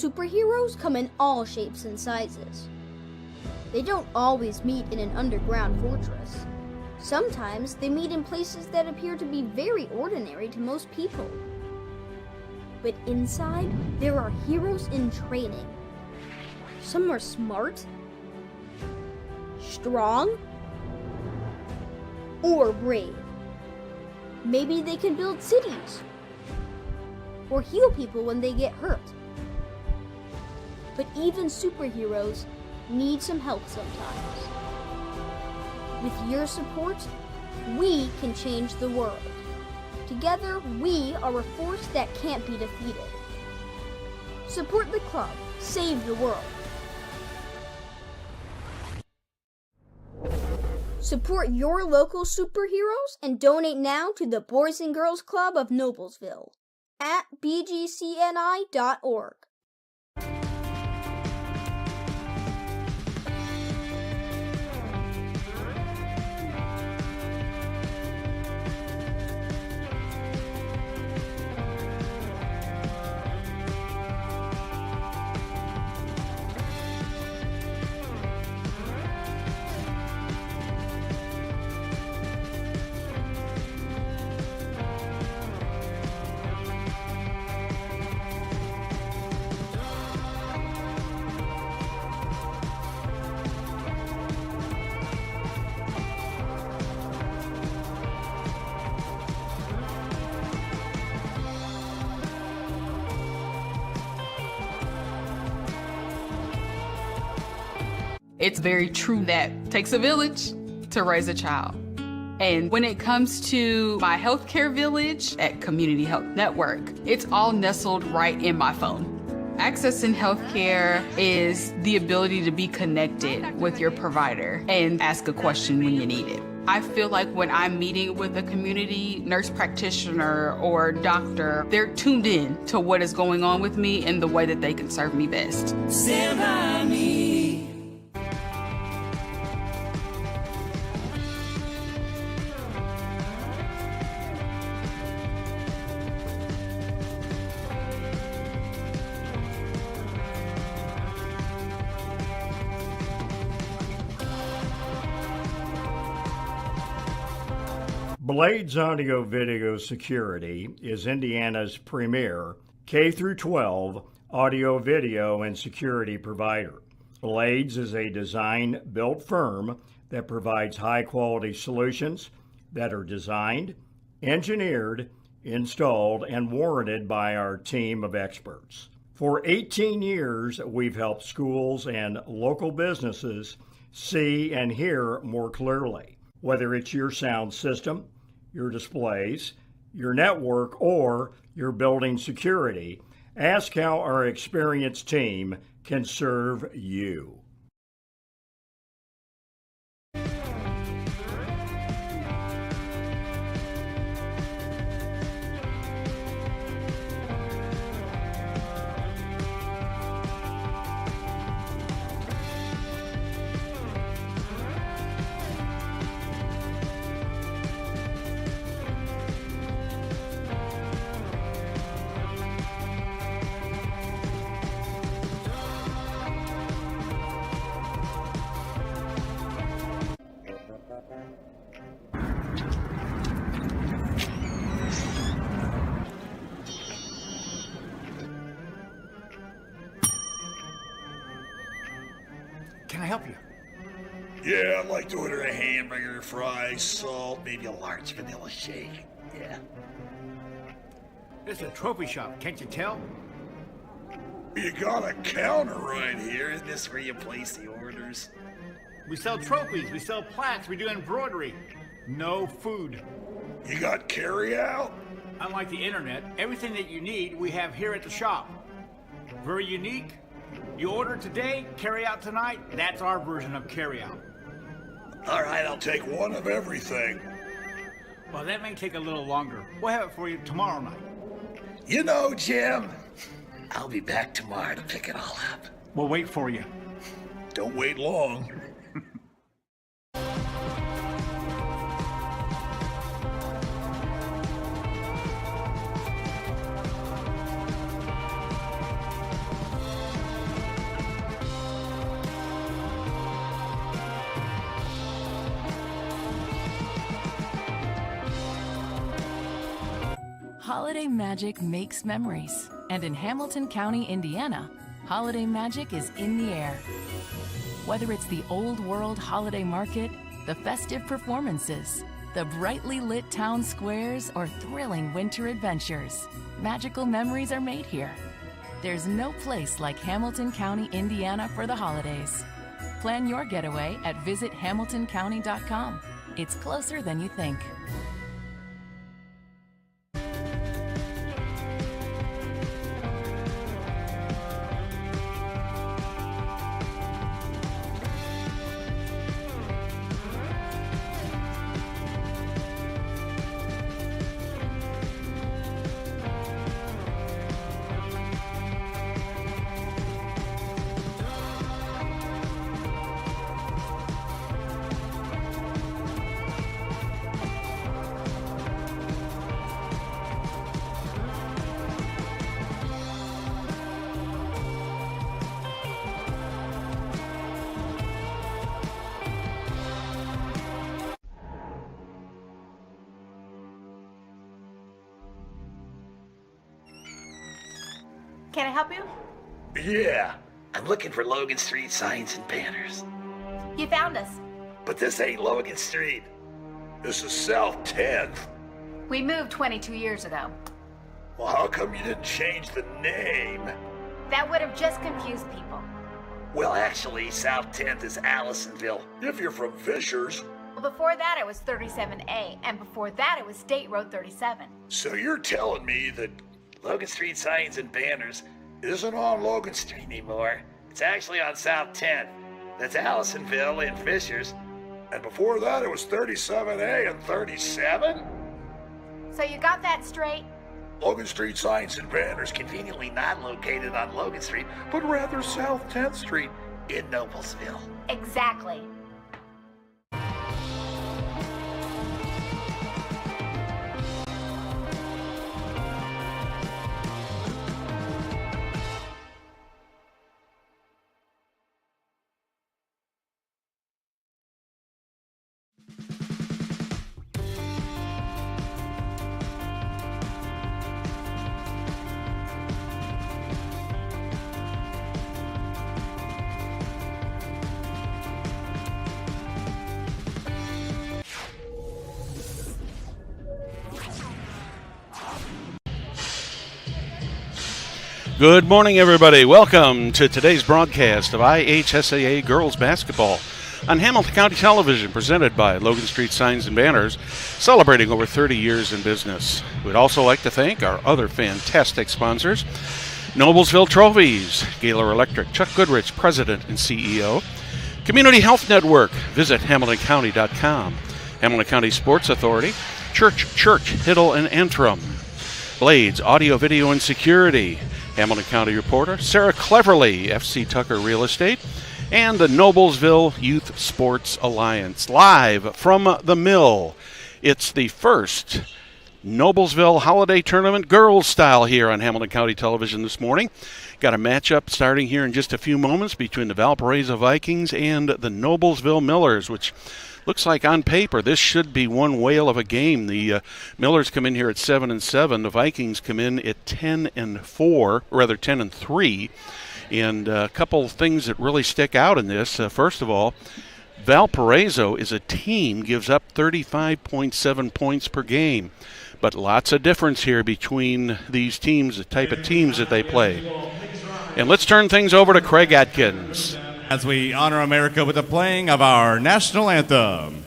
superheroes come in all shapes and sizes. They don't always meet in an underground fortress. Sometimes they meet in places that appear to be very ordinary to most people. But inside, there are heroes in training. Some are smart, strong, or brave. Maybe they can build cities or heal people when they get hurt. But even superheroes need some help sometimes. With your support, we can change the world. Together, we are a force that can't be defeated. Support the club. Save the world. Support your local superheroes and donate now to the Boys and Girls Club of Noblesville at bgcni.org. It's very true that it takes a village to raise a child. And when it comes to my healthcare village at Community Health Network, it's all nestled right in my phone. Accessing healthcare is the ability to be connected with your provider and ask a question when you need it. I feel like when I'm meeting with a community nurse practitioner or doctor, they're tuned in to what is going on with me and the way that they can serve me best. Stand by me. Blades Audio Video Security is Indiana's premier K-12 audio, video, and security provider. Blades is a design-built firm that provides high-quality solutions that are designed, engineered, installed, and warranted by our team of experts. For 18 years, we've helped schools and local businesses see and hear more clearly. Whether it's your sound system, your displays, your network, or your building security, ask how our experienced team can serve you. Can I help you? Yeah, I'd like to order a hamburger, fries, salt, maybe a large vanilla shake. Yeah. This is a trophy shop, can't you tell? You got a counter right here. Isn't this where you place the orders? We sell trophies, we sell plaques, we do embroidery. No food. You got carry-out? Unlike the internet, everything that you need we have here at the shop. Very unique. You order today, carry out tonight. That's our version of carry out. All right, I'll take one of everything. Well, that may take a little longer. We'll have it for you tomorrow night. You know, Jim, I'll be back tomorrow to pick it all up. We'll wait for you. Don't wait long. Holiday magic makes memories. And in Hamilton County, Indiana, holiday magic is in the air. Whether it's the old world holiday market, the festive performances, the brightly lit town squares, or thrilling winter adventures, magical memories are made here. There's no place like Hamilton County, Indiana for the holidays. Plan your getaway at visithamiltoncounty.com. It's closer than you think. Can I help you? Yeah, I'm looking for Logan Street signs and banners. You found us. But this ain't Logan Street. This is South 10th. We moved 22 years ago. Well, how come you didn't change the name? That would have just confused people. Well, actually, South 10th is Allisonville, if you're from Fishers. Well, before that it was 37A, and before that it was State Road 37. So you're telling me that Logan Street signs and banners isn't on Logan Street anymore. It's actually on South 10th. That's Allisonville and Fishers. And before that, it was 37A and 37? So you got that straight? Logan Street signs and banners conveniently not located on Logan Street, but rather South 10th Street in Noblesville. Exactly. Good morning, everybody. Welcome to today's broadcast of IHSAA Girls Basketball on Hamilton County Television, presented by Logan Street Signs and Banners, celebrating over 30 years in business. We'd also like to thank our other fantastic sponsors, Noblesville Trophies, Gaylor Electric, Chuck Goodrich, President and CEO, Community Health Network, visit HamiltonCounty.com, Hamilton County Sports Authority, Church, Hiddle, and Antrim, Blades, Audio, Video, and Security, Hamilton County reporter Sarah Cleverly, FC Tucker Real Estate, and the Noblesville Youth Sports Alliance. Live from the Mill, it's the first Noblesville Holiday Tournament girls style here on Hamilton County Television this morning. Got a matchup starting here in just a few moments between the Valparaiso Vikings and the Noblesville Millers, which looks like on paper this should be one whale of a game. The Millers come in here at 7-7. The Vikings come in at 10-4, rather 10-3. And a couple of things that really stick out in this. First of all, Valparaiso is a team, gives up 35.7 points per game. But lots of difference here between these teams, the type of teams that they play. And let's turn things over to Craig Atkins as we honor America with the playing of our national anthem.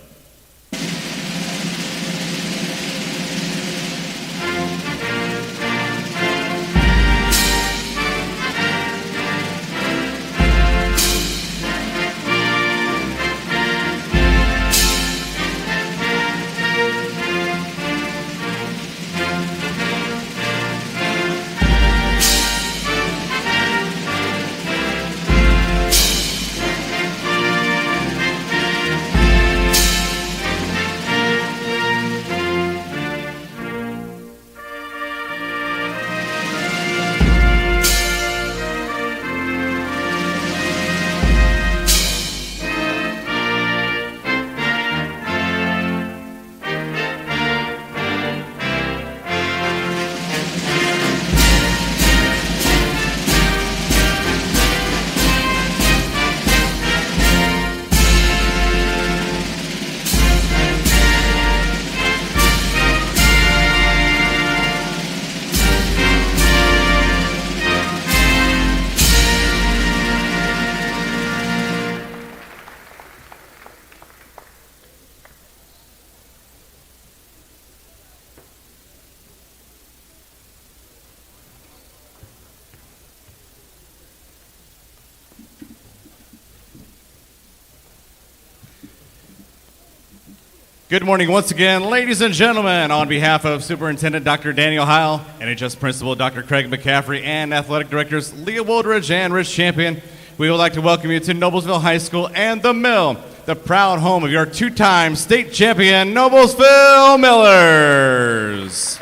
Good morning once again, ladies and gentlemen. On behalf of Superintendent Dr. Daniel Heil, NHS Principal Dr. Craig McCaffrey, and Athletic Directors Leah Woldridge and Rich Champion, we would like to welcome you to Noblesville High School and The Mill, the proud home of your two-time state champion, Noblesville Millers.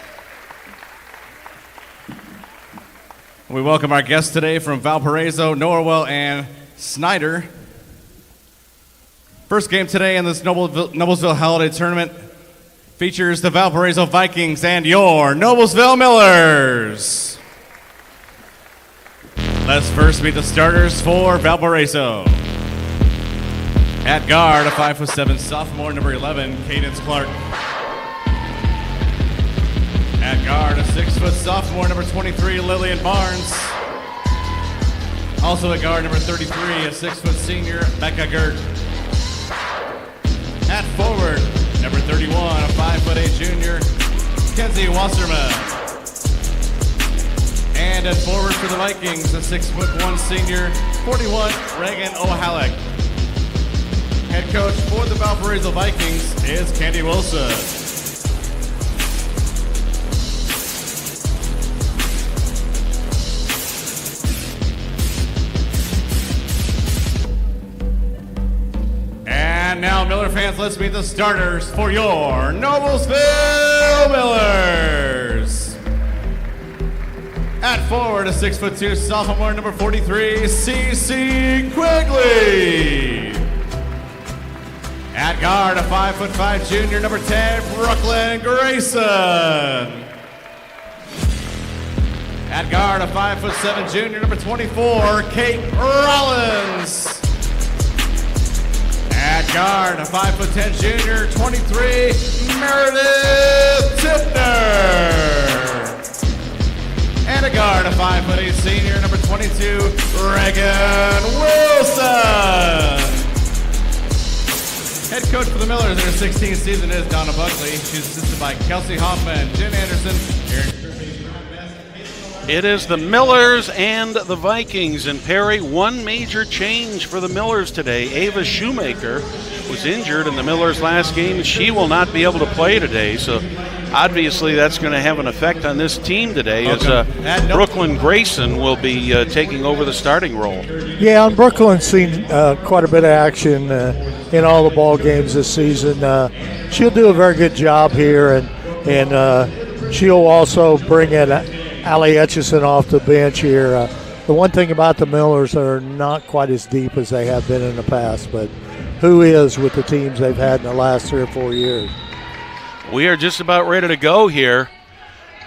We welcome our guests today from Valparaiso, Norwell, and Snyder. First game today in this Noblesville Holiday Tournament features the Valparaiso Vikings and your Noblesville Millers. Let's first meet the starters for Valparaiso. At guard, a 5'7" sophomore, number 11, Cadence Clark. At guard, a 6' sophomore, number 23, Lillian Barnes. Also at guard, number 33, a 6' senior, Becca Gert. At forward, number 31, a 5'8" junior, Kenzie Wasserman. And at forward for the Vikings, a 6'1" senior, 41, Reagan O'Halleck. Head coach for the Valparaiso Vikings is Candy Wilson. And now, Miller fans, let's meet the starters for your Noblesville Millers. At forward, a 6'2" sophomore, number 43, CeCe Quigley. At guard, a 5'5" junior, number 10, Brooklyn Grayson. At guard, a 5'7" junior, number 24, Kate Rollins. At guard, a 5'10" junior, 23, Meredith Tipner. And a guard, a 5'8" senior, number 22, Reagan Wilson. Head coach for the Millers in her 16th season is Donna Buckley. She's assisted by Kelsey Hoffman, Jen Anderson, It is the Millers and the Vikings. And Perry, one major change for the Millers today. Ava Shoemaker was injured in the Millers' last game. She will not be able to play today. So obviously that's going to have an effect on this team today as Brooklyn Grayson will be taking over the starting role. Yeah, and Brooklyn's seen quite a bit of action in all the ball games this season. She'll do a very good job here, and she'll also bring in Allie Etchison off the bench here. The one thing about the Millers, are not quite as deep as they have been in the past, but who is with the teams they've had in the last 3 or 4 years? We are just about ready to go here.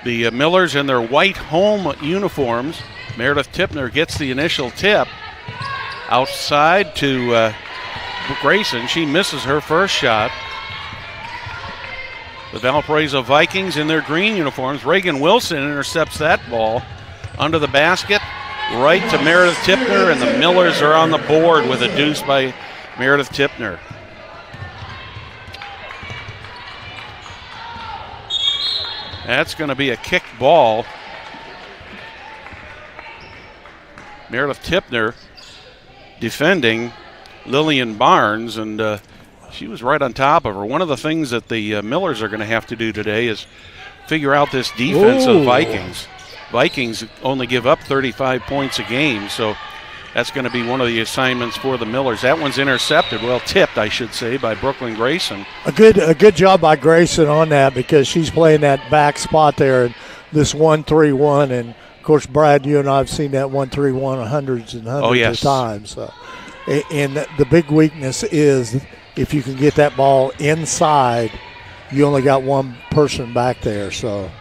The Millers in their white home uniforms. Meredith Tipner gets the initial tip. Outside to Grayson. She misses her first shot. The Valparaiso Vikings in their green uniforms. Reagan Wilson intercepts that ball under the basket, right to Meredith Tipner, and the Millers are on the board with a deuce by Meredith Tipner. That's going to be a kick ball. Meredith Tipner defending Lillian Barnes, and she was right on top of her. One of the things that the Millers are going to have to do today is figure out this defense of Vikings. Vikings only give up 35 points a game, so that's going to be one of the assignments for the Millers. That one's intercepted, well, tipped, I should say, by Brooklyn Grayson. A good job by Grayson on that, because she's playing that back spot there in this 1-3-1, and of course, Brad, you and I have seen that 1-3-1 hundreds and hundreds of times. So, and the big weakness is, if you can get that ball inside, you only got one person back there. So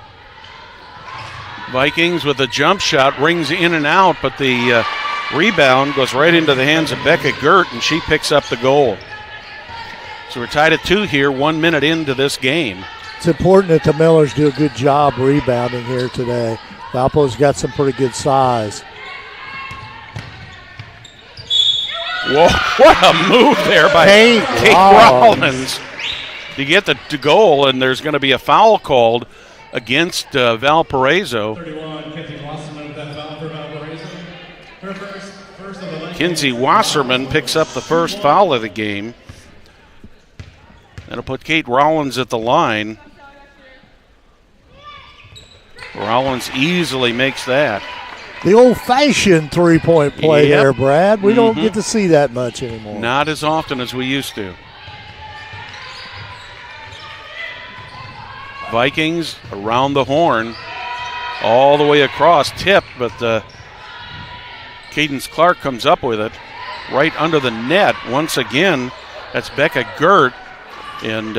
Vikings with a jump shot, rings in and out, but the rebound goes right into the hands of Becca Gert, and she picks up the goal. So we're tied at 2 here, 1 minute into this game. It's important that the Millers do a good job rebounding here today. Valpo's got some pretty good size. Whoa, what a move there by Kate Rollins to get the goal, and there's going to be a foul called against Valparaiso. 31, Kenzie Wasserman with that foul for Valparaiso. Her first of the Kinsey Wasserman picks up the first foul of the game. That'll put Kate Rollins at the line. Rollins easily makes that. The old-fashioned three-point play Yep. there, Brad. We don't get to see that much anymore. Not as often as we used to. Vikings around the horn, all the way across, tip, but Cadence Clark comes up with it right under the net. Once again, that's Becca Gert. And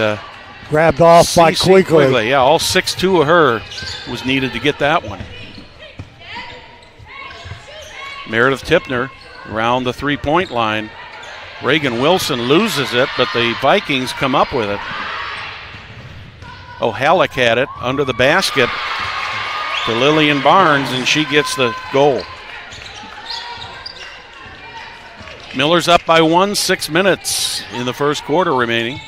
grabbed off by Quigley. Yeah, all 6'2" of her was needed to get that one. Meredith Tipner around the three-point line. Reagan Wilson loses it, but the Vikings come up with it. O'Halleck had it under the basket to Lillian Barnes, and she gets the goal. Miller's up by 1, 6 minutes in the first quarter remaining.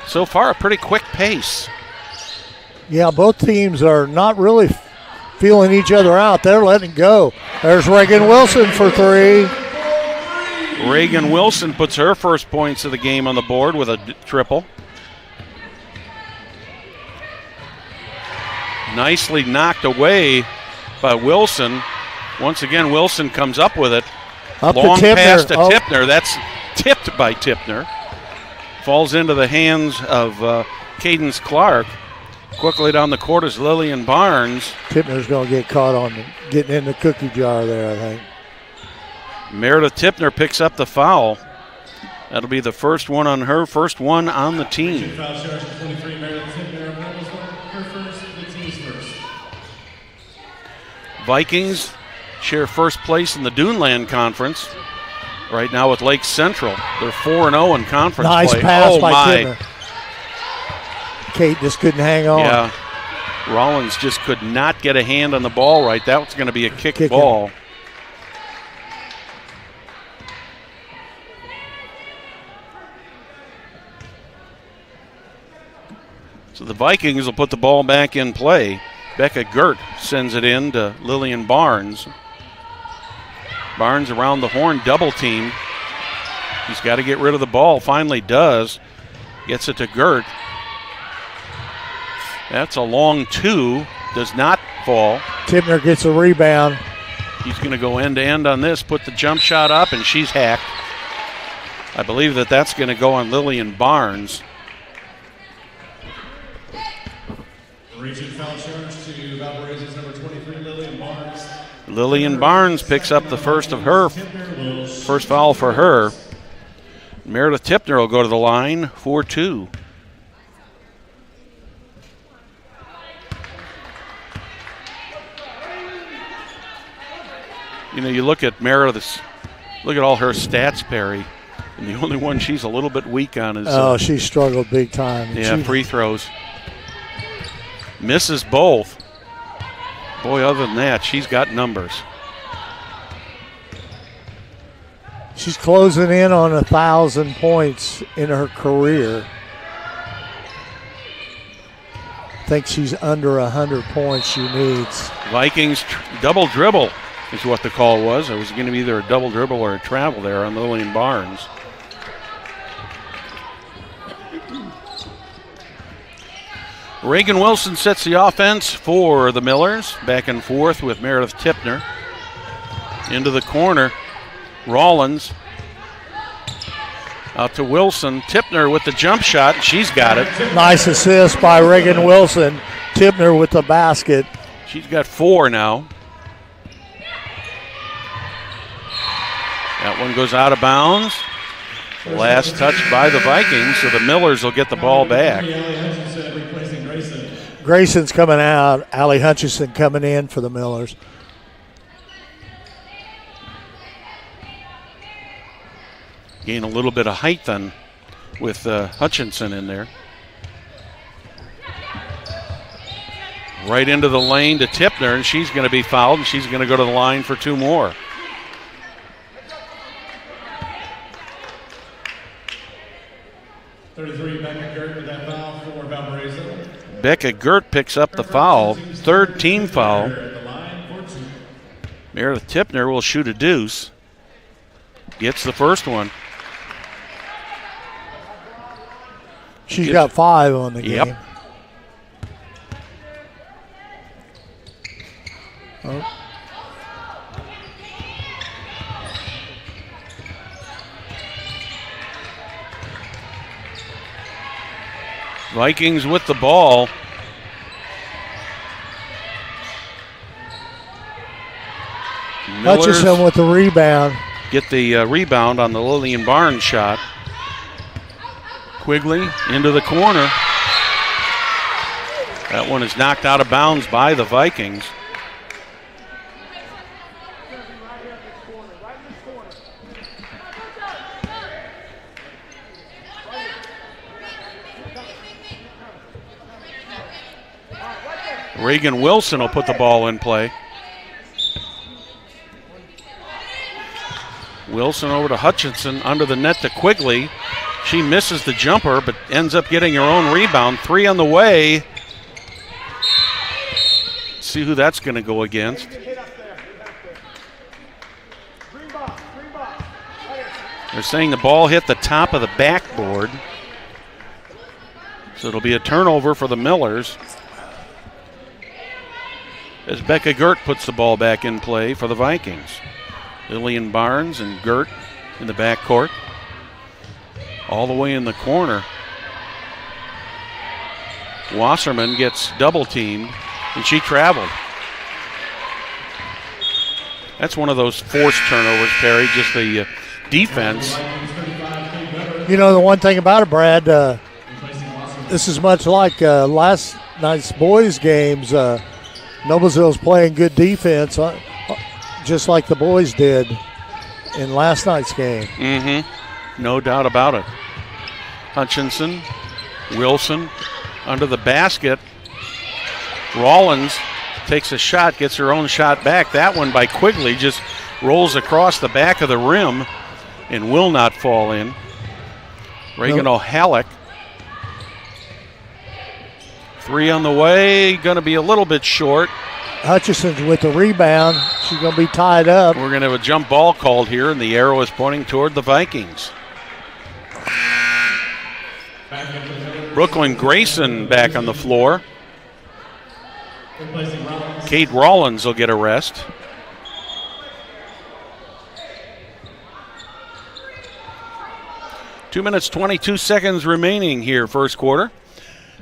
So far, a pretty quick pace. Yeah, both teams are not really feeling each other out. They're letting go. There's Reagan Wilson for three. Reagan Wilson puts her first points of the game on the board with a triple. Nicely knocked away by Wilson. Once again, Wilson comes up with it. Up Long to Tipner. pass to Tipner. That's tipped by Tipner. Falls into the hands of Cadence Clark. Quickly down the court is Lillian Barnes. Tipner's going to get caught on getting in the cookie jar there, I think. Meredith Tipner picks up the foul. That'll be the first one on her, first one on the team. Foul charge 23, Meredith Tipner of Noblesville. Her first, the team's first. Vikings share first place in the Duneland Conference right now with Lake Central. They're 4-0 in conference nice play. Pass oh by my. Tipner. Kate just couldn't hang on. Yeah. Rollins just could not get a hand on the ball right. That was going to be a kick ball. So the Vikings will put the ball back in play. Becca Gert sends it in to Lillian Barnes. Barnes around the horn, double team. He's got to get rid of the ball. Finally does. Gets it to Gert. That's a long two. Does not fall. Tipner gets a rebound. He's going to go end to end on this, put the jump shot up, and she's hacked. I believe that's going to go on Lillian Barnes. Reaching foul charge to Valparaiso's number 23, Lillian Barnes. Lillian Barnes picks up the first of her, first foul for her. Meredith Tipner will go to the line for two. You know, you look at Meredith's, look at all her stats, Perry, and the only one she's a little bit weak on is she struggled big time. Yeah, free throws. Misses both. Boy, other than that, she's got numbers. She's closing in on 1,000 points in her career. I think she's under 100 points she needs. Vikings double dribble is what the call was. It was going to be either a double dribble or a travel there on Lillian Barnes. Reagan Wilson sets the offense for the Millers. Back and forth with Meredith Tipner. Into the corner. Rollins. Out to Wilson. Tipner with the jump shot. She's got it. Nice assist by Reagan Wilson. Tipner with the basket. She's got 4 now. That one goes out of bounds. Last touch by the Vikings, so the Millers will get the ball back. Grayson's coming out. Allie Hutchison coming in for the Millers. Gain a little bit of height then with Hutchinson in there. Right into the lane to Tipner, and she's going to be fouled, and she's going to go to the line for 2 more. Becca Gert with that foul for Valparaiso. Becca Gert picks up the foul, 3rd team foul. Meredith Tipner will shoot a deuce. Gets the first one. She's got 5 on the game. Oh. Vikings with the ball. Hutchison with the rebound. Get the rebound on the Lillian Barnes shot. Quigley into the corner. That one is knocked out of bounds by the Vikings. Reagan Wilson will put the ball in play. Wilson over to Hutchinson, under the net to Quigley. She misses the jumper, but ends up getting her own rebound. 3 on the way. See who that's going to go against. They're saying the ball hit the top of the backboard. So it'll be a turnover for the Millers, as Becca Gert puts the ball back in play for the Vikings. Lillian Barnes and Gert in the backcourt. All the way in the corner. Wasserman gets double teamed, and she traveled. That's one of those forced turnovers, Perry, just the defense. You know, the one thing about it, Brad, this is much like last night's boys' games. Noblesville's playing good defense, just like the boys did in last night's game. Mm-hmm. No doubt about it. Hutchinson, Wilson under the basket. Rollins takes a shot, gets her own shot back. That one by Quigley just rolls across the back of the rim and will not fall in. Reagan O'Halleck. 3 on the way, going to be a little bit short. Hutchinson with the rebound. She's going to be tied up. We're going to have a jump ball called here, and the arrow is pointing toward the Vikings. Brooklyn Grayson back on the floor. Kate Rollins will get a rest. Two minutes, 22 seconds remaining here, first quarter.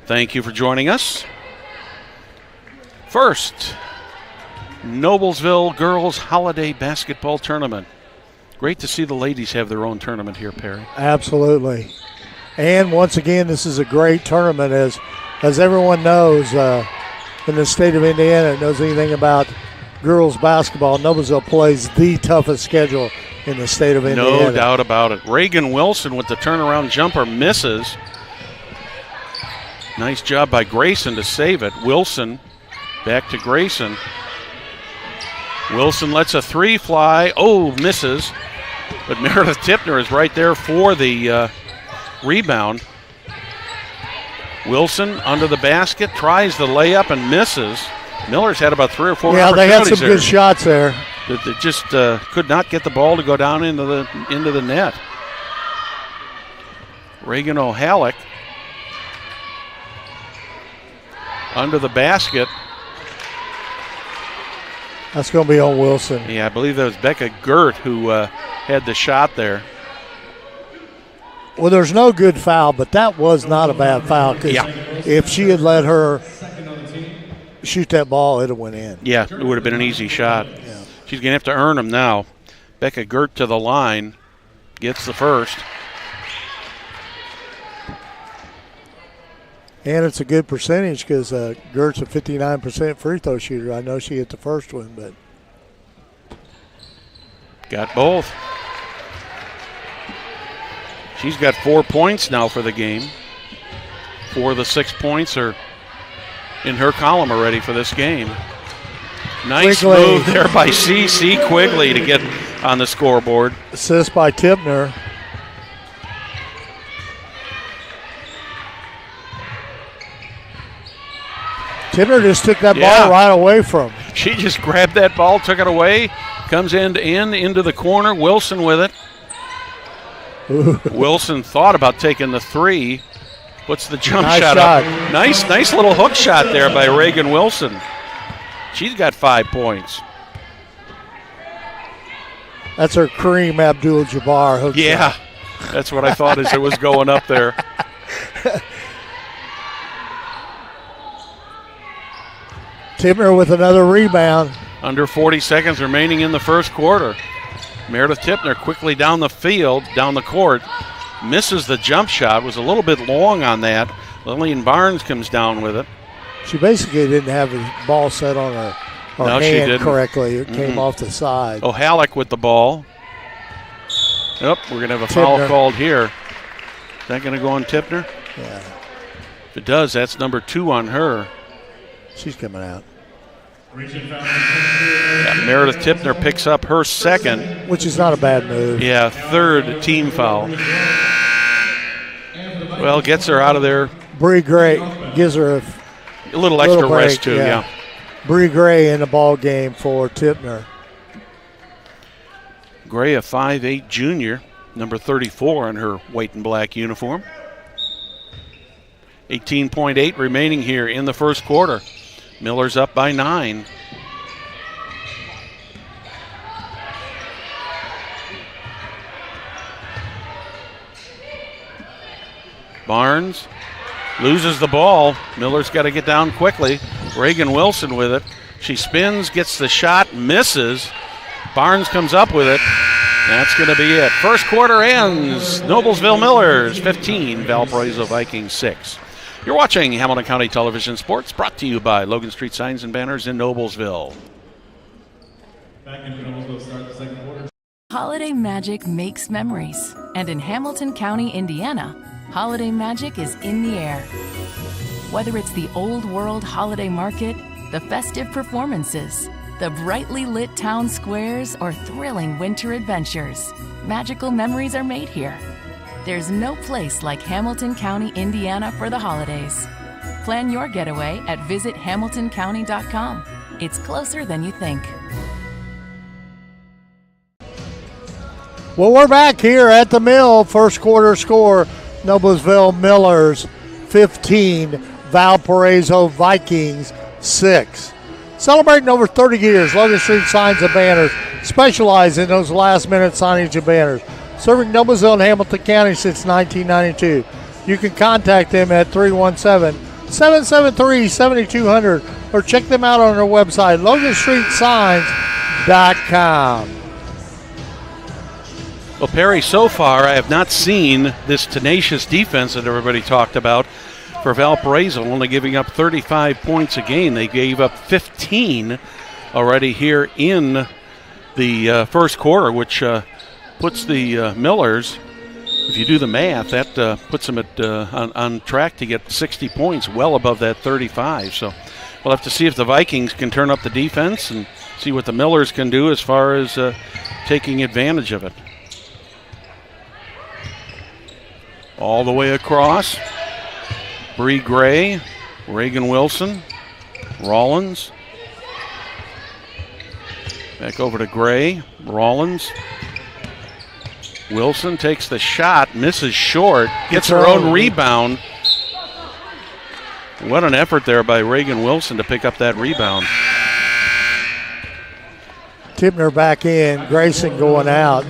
Thank you for joining us. First, Noblesville Girls Holiday Basketball Tournament. Great to see the ladies have their own tournament here, Perry. Absolutely. And once again, this is a great tournament, as everyone knows in the state of Indiana, knows anything about girls basketball. Noblesville plays the toughest schedule in the state of Indiana. No doubt about it. Reagan Wilson with the turnaround jumper misses. Nice job by Grayson to save it. Wilson back to Grayson. Wilson lets a 3 fly. Oh, misses. But Meredith Tipner is right there for the rebound. Wilson under the basket, tries the layup and misses. Miller's had about 3 or 4 opportunities. Yeah, they had some there. good shots there. They just could not get the ball to go down into the net. Reagan O'Halleck under the basket. That's going to be on Wilson. Yeah, I believe that was Becca Gert who had the shot there. Well, there's no good foul, but that was not a bad foul. Because if she had let her shoot that ball, it would have went in. Yeah, it would have been an easy shot. Yeah. She's going to have to earn them now. Becca Gert to the line, gets the first. And it's a good percentage because Gert's a 59% free throw shooter. I know she hit the first one, but. Got both. She's got 4 points now for the game. 4 of the 6 points are in her column already for this game. Nice Quigley. Move there by C.C. Quigley to get on the scoreboard. Assist by Tipner. Tipner just took that ball right away from him. She just grabbed that ball, took it away, comes end to end into the corner. Wilson with it. Wilson thought about taking the 3, Puts the jump Nice shot shot. up. Nice little hook shot there by Reagan Wilson. She's got 5 points. That's her Kareem Abdul-Jabbar hook Yeah, shot. that's what I thought as it was going up there. Tibner with another rebound. Under 40 seconds remaining in the first quarter. Meredith Tipner quickly down the field, down the court. Misses the jump shot, was a little bit long on that. Lillian Barnes comes down with it. She basically didn't have the ball set on her No, she hand didn't. correctly. It came off the side. Oh, Halleck with the ball. Yep, we're going to have a foul Tipner. called here. Is that going to go on Tipner? Yeah, If it does, that's number 2 on her. she's coming out. Yeah, Meredith Tipner picks up her second. Which is not a bad move. Yeah, third team foul. Well, gets her out of there. Bree Gray gives her A little extra break, rest, too, yeah. Bree Gray in the ball game for Tipner. Gray, a 5'8 junior, number 34 in her white and black uniform. 18.8 remaining here in the first quarter. Miller's up by 9. Barnes loses the ball. Miller's got to get down quickly. Reagan Wilson with it. She spins, gets the shot, misses. Barnes comes up with it. That's going to be it. First quarter ends. Noblesville Millers 15, Valparaiso Vikings 6. You're watching Hamilton County Television Sports, brought to you by Logan Street Signs and Banners in Noblesville. Back into Noblesville, start the second quarter. Holiday magic makes memories. And in Hamilton County, Indiana, holiday magic is in the air. Whether it's the old world holiday market, the festive performances, the brightly lit town squares, or thrilling winter adventures, magical memories are made here. There's no place like Hamilton County, Indiana for the holidays. Plan your getaway at visithamiltoncounty.com. It's closer than you think. Well, we're back here at the mill. First quarter score, Noblesville Millers 15, Valparaiso Vikings 6. Celebrating over 30 years, Logan Street Signs and Banners specialize in those last-minute signage and banners. Serving Noblesville and Hamilton County since 1992. You can contact them at 317-773-7200 or check them out on their website, LoganStreetSigns.com. Well, Perry, so far I have not seen this tenacious defense that everybody talked about for Valparaiso, only giving up 35 points a game. They gave up 15 already here in the first quarter, which puts the Millers, if you do the math, that puts them at on track to get 60 points, well above that 35. So we'll have to see if the Vikings can turn up the defense and see what the Millers can do as far as taking advantage of it. All the way across. Bree Gray, Reagan Wilson, Rollins. Back over to Gray, Rollins. Wilson takes the shot, misses short, gets her own rebound. What an effort there by Reagan Wilson to pick up that rebound. Tipner back in, Grayson going out.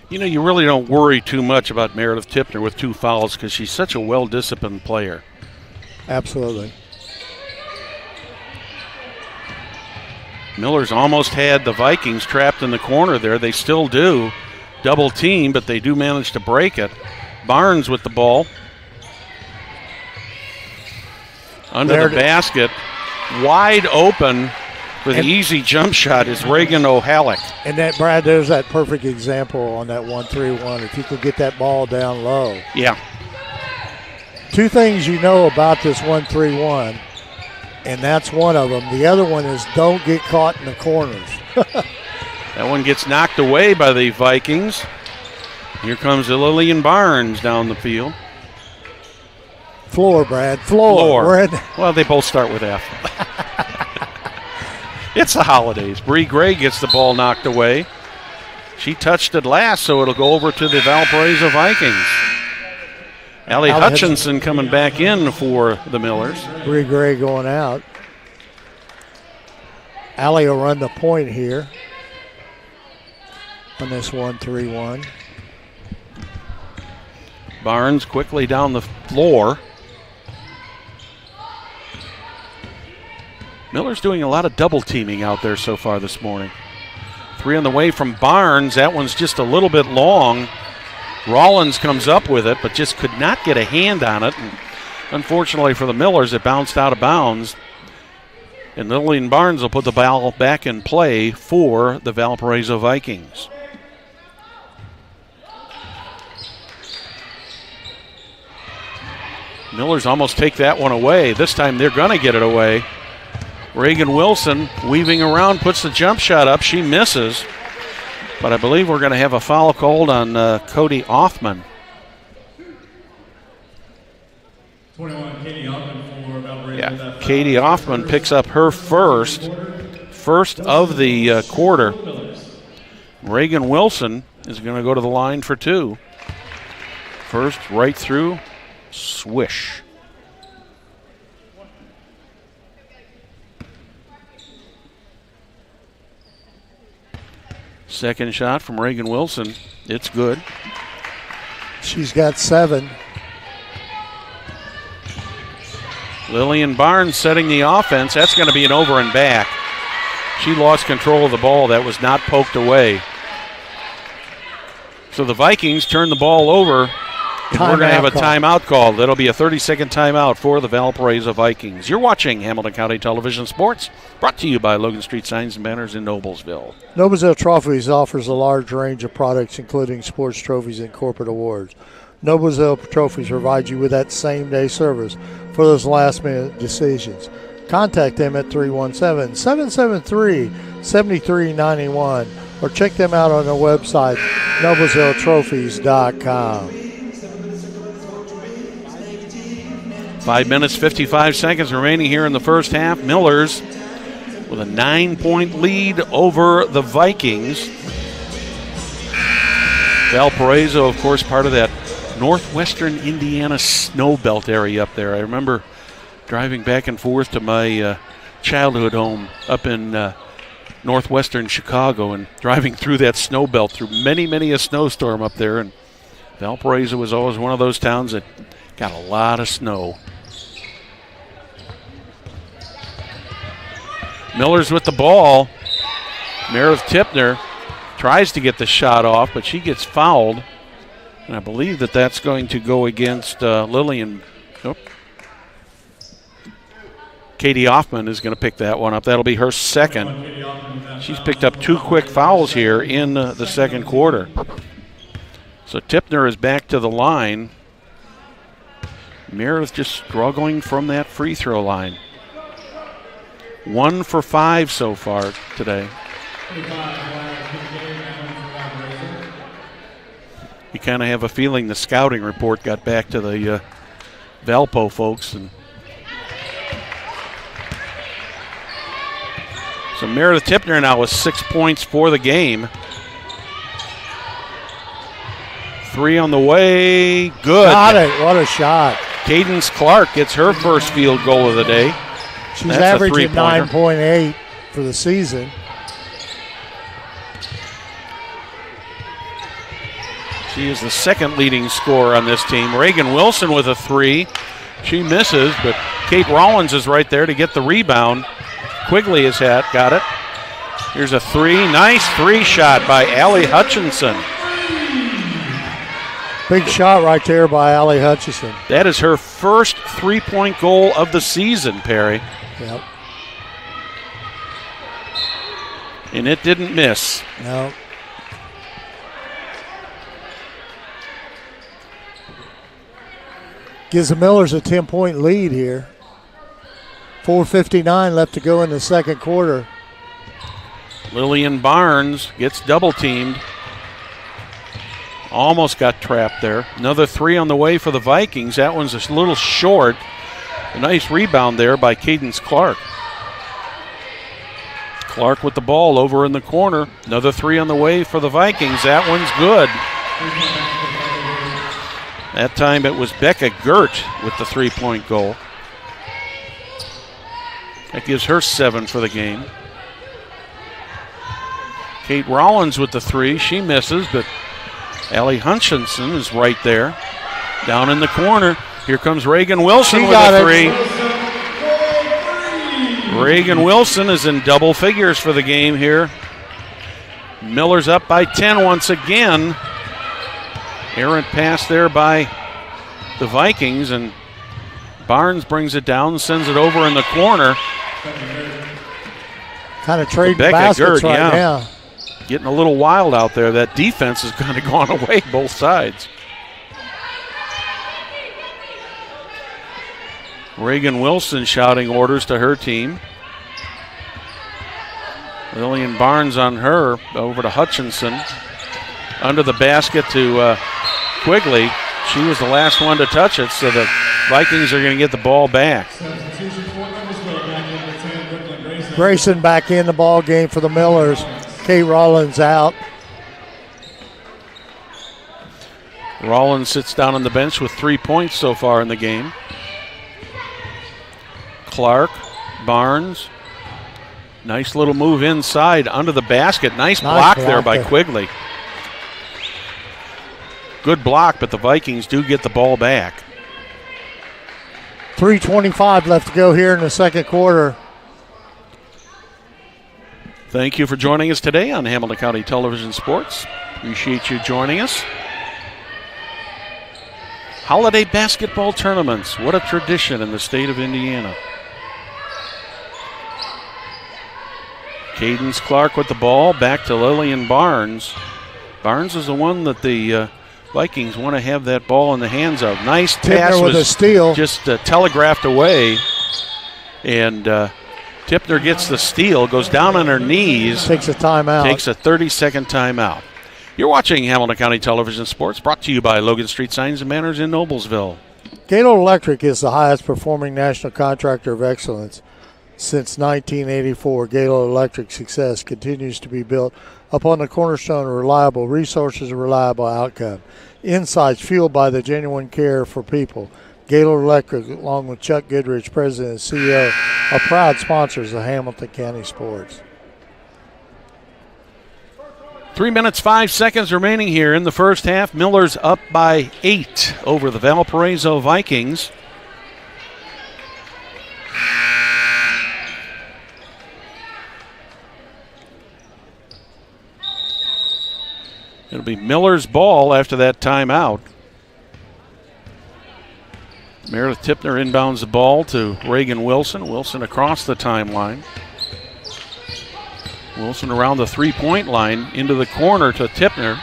You know, you really don't worry too much about Meredith Tipner with 2 fouls because she's such a well-disciplined player. Absolutely. Miller's almost had the Vikings trapped in the corner there. They still do. Double team, but they do manage to break it. Barnes with the ball. Under the basket. Wide open for the easy jump shot is Reagan O'Halleck. And that, Brad, there's that perfect example on that 1-3-1. If you could get that ball down low. Yeah. 2 things you know about this 1-3-1. And that's one of them. The other one is don't get caught in the corners. That one gets knocked away by the Vikings. Here comes Lillian Barnes down the field. Floor, Brad. Floor. Well, they both start with F. It's the holidays. Bree Gray gets the ball knocked away. She touched it last, so it'll go over to the Valparaiso Vikings. Allie Hutchinson coming back in for the Millers. Bree Gray going out. Allie will run the point here on this 1-3-1. Barnes quickly down the floor. Miller's doing a lot of double teaming out there so far this morning. 3 on the way from Barnes. That one's just a little bit long. Rollins comes up with it, but just could not get a hand on it. And unfortunately for the Millers, it bounced out of bounds. And Lillian Barnes will put the ball back in play for the Valparaiso Vikings. Millers almost take that one away. This time they're going to get it away. Reagan Wilson weaving around, puts the jump shot up. She misses. But I believe we're going to have a foul called on Cody Offman. 21, Katie Offman for Valparaiso. Yeah, Katie Offman picks up her first of the quarter. Reagan Wilson is going to go to the line for 2. First right through, swish. Second shot from Reagan Wilson. It's good. She's got 7. Lillian Barnes setting the offense. That's going to be an over and back. She lost control of the ball. That was not poked away. So the Vikings turn the ball over. And we're going to have a timeout call. That'll be a 30-second timeout for the Valparaiso Vikings. You're watching Hamilton County Television Sports, brought to you by Logan Street Signs and Banners in Noblesville. Noblesville Trophies offers a large range of products, including sports trophies and corporate awards. Noblesville Trophies provides you with that same-day service for those last-minute decisions. Contact them at 317-773-7391 or check them out on their website, noblesvilletrophies.com. 5 minutes, 55 seconds remaining here in the first half. Millers with a 9-point lead over the Vikings. Valparaiso, of course, part of that northwestern Indiana snow belt area up there. I remember driving back and forth to my childhood home up in northwestern Chicago and driving through that snow belt through many a snowstorm up there. And Valparaiso was always one of those towns that got a lot of snow. Millers with the ball. Meredith Tipner tries to get the shot off, but she gets fouled. And I believe that that's going to go against Lillian. Oh. Katie Offman is going to pick that one up. That'll be her second. She's picked up 2 quick fouls here in the second quarter. So Tipner is back to the line. Meredith just struggling from that free throw line. 1 for 5 so far today. You kind of have a feeling the scouting report got back to the Valpo folks. And so Meredith Tipner now with 6 points for the game. 3 on the way. Good. Got it. What a shot. Cadence Clark gets her first field goal of the day. She's averaging 9.8 for the season. She is the second leading scorer on this team. Reagan Wilson with a 3. She misses, but Kate Rollins is right there to get the rebound. Quigley has got it. Here's a 3. Nice 3 shot by Allie Hutchinson. Big shot right there by Allie Hutchinson. That is her first 3-point goal of the season, Perry. Yep. And it didn't miss. No. Gives the Millers a 10-point lead here. 4:59 left to go in the second quarter. Lillian Barnes gets double teamed. Almost got trapped there. Another 3 on the way for the Vikings. That one's a little short. A nice rebound there by Cadence Clark. Clark with the ball over in the corner. Another three on the way for the Vikings. That one's good. That time it was Becca Gert with the three-point goal. That gives her 7 for the game. Kate Rollins with the three. She misses, but Allie Hutchinson is right there. Down in the corner. Here comes Reagan Wilson with a three. Reagan Wilson is in double figures for the game here. Miller's up by 10 once again. Errant pass there by the Vikings, and Barnes brings it down and sends it over in the corner. Kind of trading baskets right now. Getting a little wild out there. That defense has kind of gone away both sides. Reagan Wilson shouting orders to her team. Lillian Barnes on her, over to Hutchinson. Under the basket to Quigley. She was the last one to touch it, so the Vikings are going to get the ball back. Grayson back in the ball game for the Millers. Kate Rollins out. Rollins sits down on the bench with 3 points so far in the game. Clark, Barnes. Nice little move inside under the basket. Nice block there by Quigley. Good block, but the Vikings do get the ball back. 3:25 left to go here in the second quarter. Thank you for joining us today on Hamilton County Television Sports. Appreciate you joining us. Holiday basketball tournaments. What a tradition in the state of Indiana. Cadence Clark with the ball. Back to Lillian Barnes. Barnes is the one that the Vikings want to have that ball in the hands of. Nice pass with a steal. Just telegraphed away. And Tipner gets the steal, goes down on her knees. Takes a timeout. Takes a 30-second timeout. You're watching Hamilton County Television Sports, brought to you by Logan Street Signs and Banners in Noblesville. Gaylord Electric is the highest performing national contractor of excellence. Since 1984, Gaylord Electric's success continues to be built upon the cornerstone of reliable resources and reliable outcome. Insights fueled by the genuine care for people. Gaylord Electric, along with Chuck Goodrich, President and CEO, are proud sponsors of Hamilton County Sports. 3 minutes, 5 seconds remaining here in the first half. Miller's up by 8 over the Valparaiso Vikings. It'll be Miller's ball after that timeout. Meredith Tipner inbounds the ball to Reagan Wilson. Wilson across the timeline. Wilson around the three-point line into the corner to Tipner.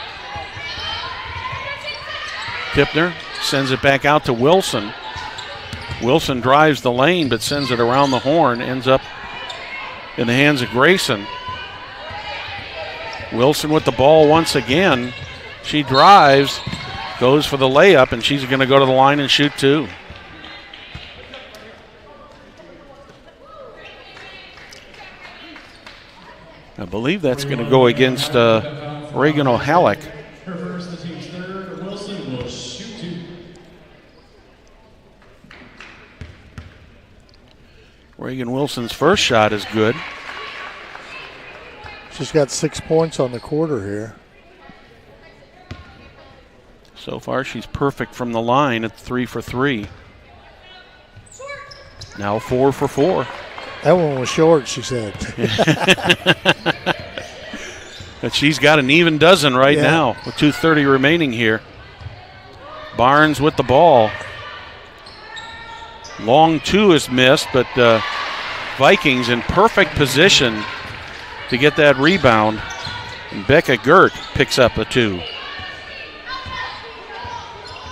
Tipner sends it back out to Wilson. Wilson drives the lane but sends it around the horn. Ends up in the hands of Grayson. Wilson with the ball once again. She drives, goes for the layup, and she's going to go to the line and shoot two. I believe that's going to go against Reagan O'Halleck. Her first, the team's third. Wilson will shoot two. Reagan Wilson's first shot is good. She's got 6 points on the quarter here. So far, she's perfect from the line at 3 for 3. Now 4 for 4. That one was short, she said. But she's got an even dozen right now with 2:30 remaining here. Barnes with the ball. Long two is missed, but Vikings in perfect position to get that rebound. And Becca Gert picks up a two.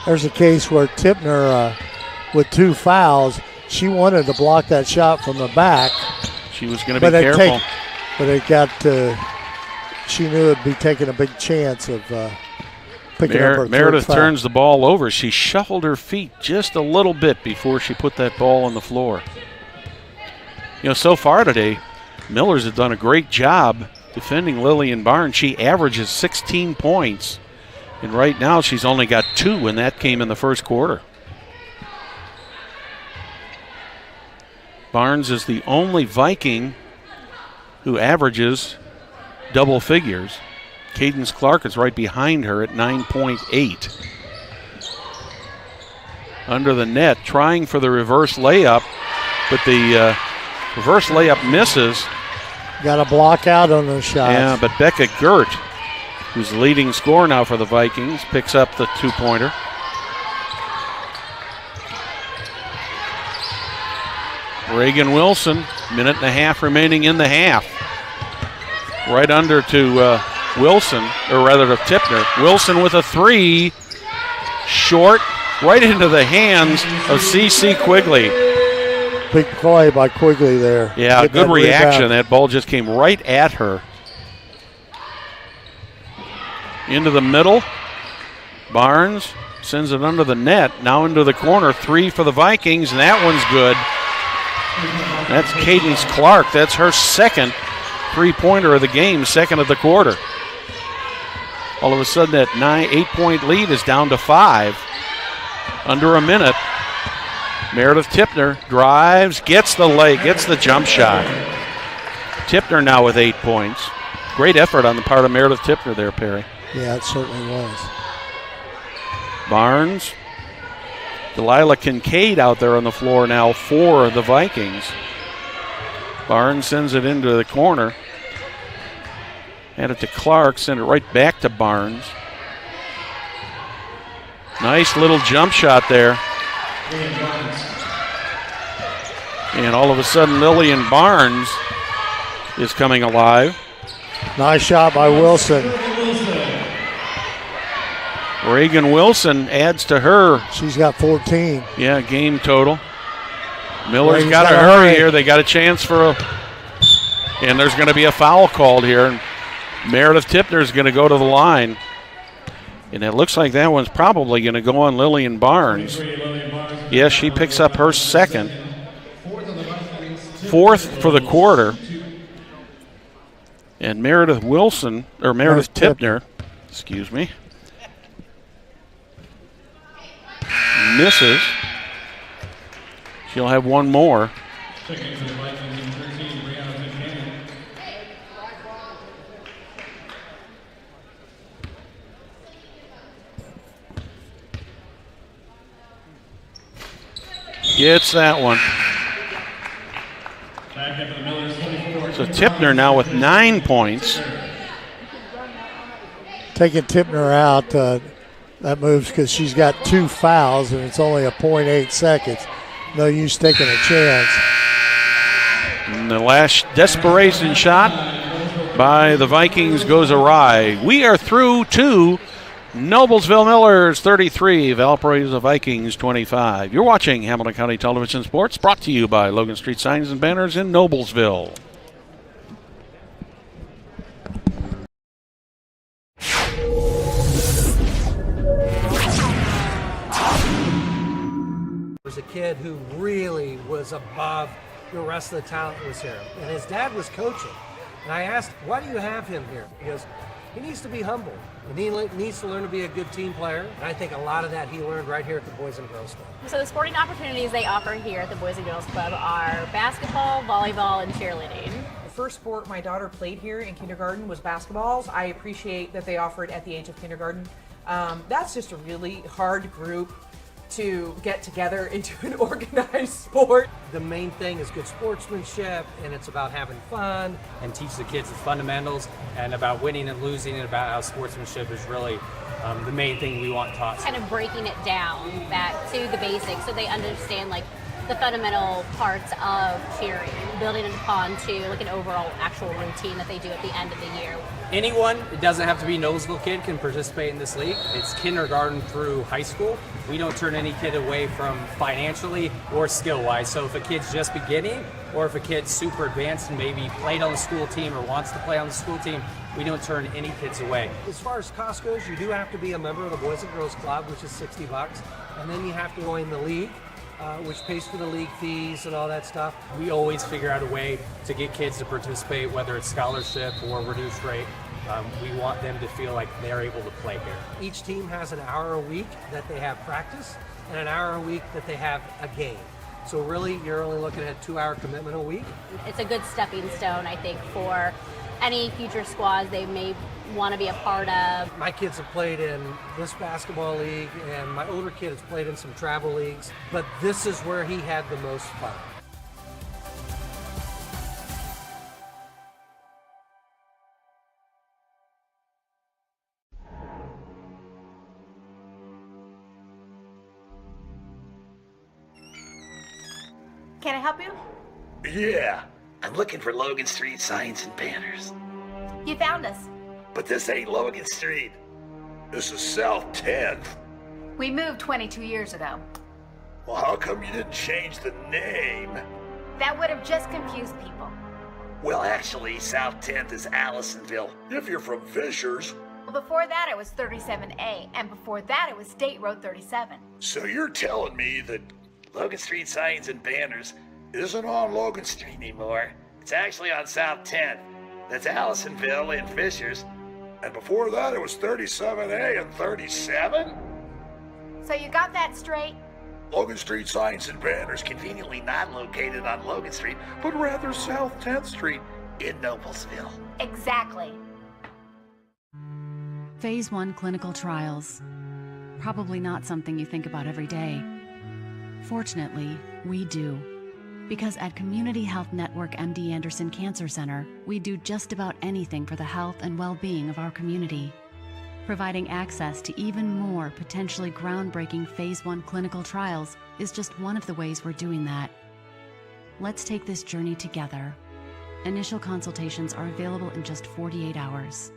There's a case where Tipner, with 2 fouls, she wanted to block that shot from the back. She was going to be careful. But it got she knew it'd be taking a big chance of picking up her Meredith third foul. turns the ball over. She shuffled her feet just a little bit before she put that ball on the floor. You know, so far today, Millers have done a great job defending Lillian Barnes. She averages 16 points, and right now she's only got 2, and that came in the first quarter. Barnes is the only Viking who averages double figures. Cadence Clark is right behind her at 9.8. Under the net, trying for the reverse layup, but the reverse layup misses. Got a block out on those shots. Yeah, but Becca Gert, who's the leading scorer now for the Vikings, picks up the 2-pointer. Reagan Wilson, minute and a half remaining in the half. Right under to Wilson, or rather to Tipner. Wilson with a 3, short, right into the hands of C.C. Quigley. Big play by Quigley there. Yeah, good reaction. That ball just came right at her. Into the middle. Barnes sends it under the net. Now into the corner. 3 for the Vikings, and that one's good. That's Cadence Clark. That's her second 3-pointer of the game, second of the quarter. All of a sudden, that 8-point lead is down to 5. Under a minute. Meredith Tipner drives, gets the jump shot. Tipner now with 8 points. Great effort on the part of Meredith Tipner there, Perry. Yeah, it certainly was. Barnes. Delilah Kincaid out there on the floor now for the Vikings. Barnes sends it into the corner. Had it to Clark, send it right back to Barnes. Nice little jump shot there. And all of a sudden, Lillian Barnes is coming alive. Nice shot by Wilson. Reagan Wilson adds to her. She's got 14. Yeah, game total. Miller's got to hurry here. They got a chance for a... And there's going to be a foul called here. Meredith Tipner is going to go to the line. And it looks like that one's probably going to go on Lillian Barnes. Yes, she picks up her second. 4th for the quarter. And Meredith Tipner, excuse me, misses. She'll have one more. Gets that one. So Tipner now with 9 points. Taking Tipner out, that moves because she's got 2 fouls and it's only a 0.8 seconds. No use taking a chance. And the last desperation shot by the Vikings goes awry. We are through to Noblesville Millers 33, Valparaiso Vikings 25. You're watching Hamilton County Television Sports, brought to you by Logan Street Signs and Banners in Noblesville. Was a kid who really was above the rest of the talent that was here, and his dad was coaching. And I asked, why do you have him here? He goes, he needs to be humble, and he needs to learn to be a good team player. And I think a lot of that he learned right here at the Boys and Girls Club. So the sporting opportunities they offer here at the Boys and Girls Club are basketball, volleyball, and cheerleading. The first sport my daughter played here in kindergarten was basketball. I appreciate that they offer it at the age of kindergarten. That's just a really hard group to get together into an organized sport. The main thing is good sportsmanship, and it's about having fun. And teach the kids the fundamentals and about winning and losing, and about how sportsmanship is really the main thing we want taught. Kind of breaking it down back to the basics so they understand like the fundamental parts of cheering, building it upon to like an overall actual routine that they do at the end of the year. Anyone, it doesn't have to be a Noblesville kid, can participate in this league. It's kindergarten through high school. We don't turn any kid away from financially or skill-wise. So if a kid's just beginning, or if a kid's super advanced and maybe played on the school team or wants to play on the school team, we don't turn any kids away. As far as cost goes, you do have to be a member of the Boys and Girls Club, which is $60, and then you have to join the league. which pays for the league fees and all that stuff. We always figure out a way to get kids to participate, whether it's scholarship or reduced rate. We want them to feel like they're able to play here. Each team has an hour a week that they have practice and an hour a week that they have a game. So really, you're only looking at a 2-hour commitment a week. It's a good stepping stone, I think, for any future squads they may want to be a part of. My kids have played in this basketball league, and my older kid has played in some travel leagues, but this is where he had the most fun. Can I help you? Yeah, I'm looking for Logan Street signs and banners. You found us. But this ain't Logan Street. This is South 10th. We moved 22 years ago. Well, how come you didn't change the name? That would have just confused people. Well, actually, South 10th is Allisonville, if you're from Fishers. Well, before that it was 37A, and before that it was State Road 37. So you're telling me that Logan Street signs and banners isn't on Logan Street anymore? It's actually on South 10th. That's Allisonville and Fishers. And before that, it was 37A and 37? So you got that straight? Logan Street signs and banners conveniently not located on Logan Street, but rather South 10th Street in Noblesville. Exactly. Phase 1 clinical trials. Probably not something you think about every day. Fortunately, we do. Because at Community Health Network MD Anderson Cancer Center, we do just about anything for the health and well-being of our community. Providing access to even more potentially groundbreaking Phase 1 clinical trials is just one of the ways we're doing that. Let's take this journey together. Initial consultations are available in just 48 hours.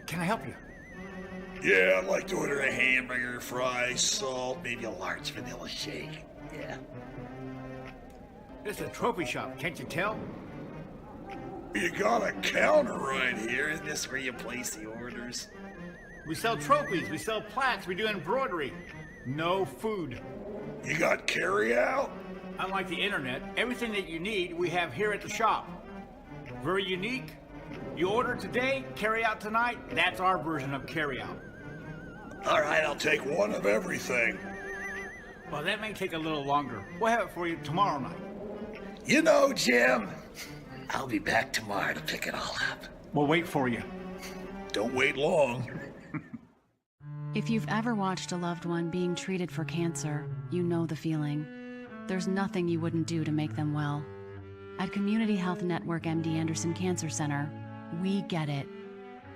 Can I help you? Yeah, I'd like to order a hamburger, fries, salt, maybe a large vanilla shake. Yeah. It's a trophy shop, can't you tell? You got a counter right here. Isn't this where you place the orders? We sell trophies, we sell plaques, we do embroidery. No food. You got carry-out? Unlike the internet, everything that you need we have here at the shop. Very unique. You order today, carry out tonight. That's our version of carry out. All right, I'll take one of everything. Well, that may take a little longer. We'll have it for you tomorrow night. You know, Jim, I'll be back tomorrow to pick it all up. We'll wait for you. Don't wait long. If you've ever watched a loved one being treated for cancer, you know the feeling. There's nothing you wouldn't do to make them well. At Community Health Network MD Anderson Cancer Center, we get it.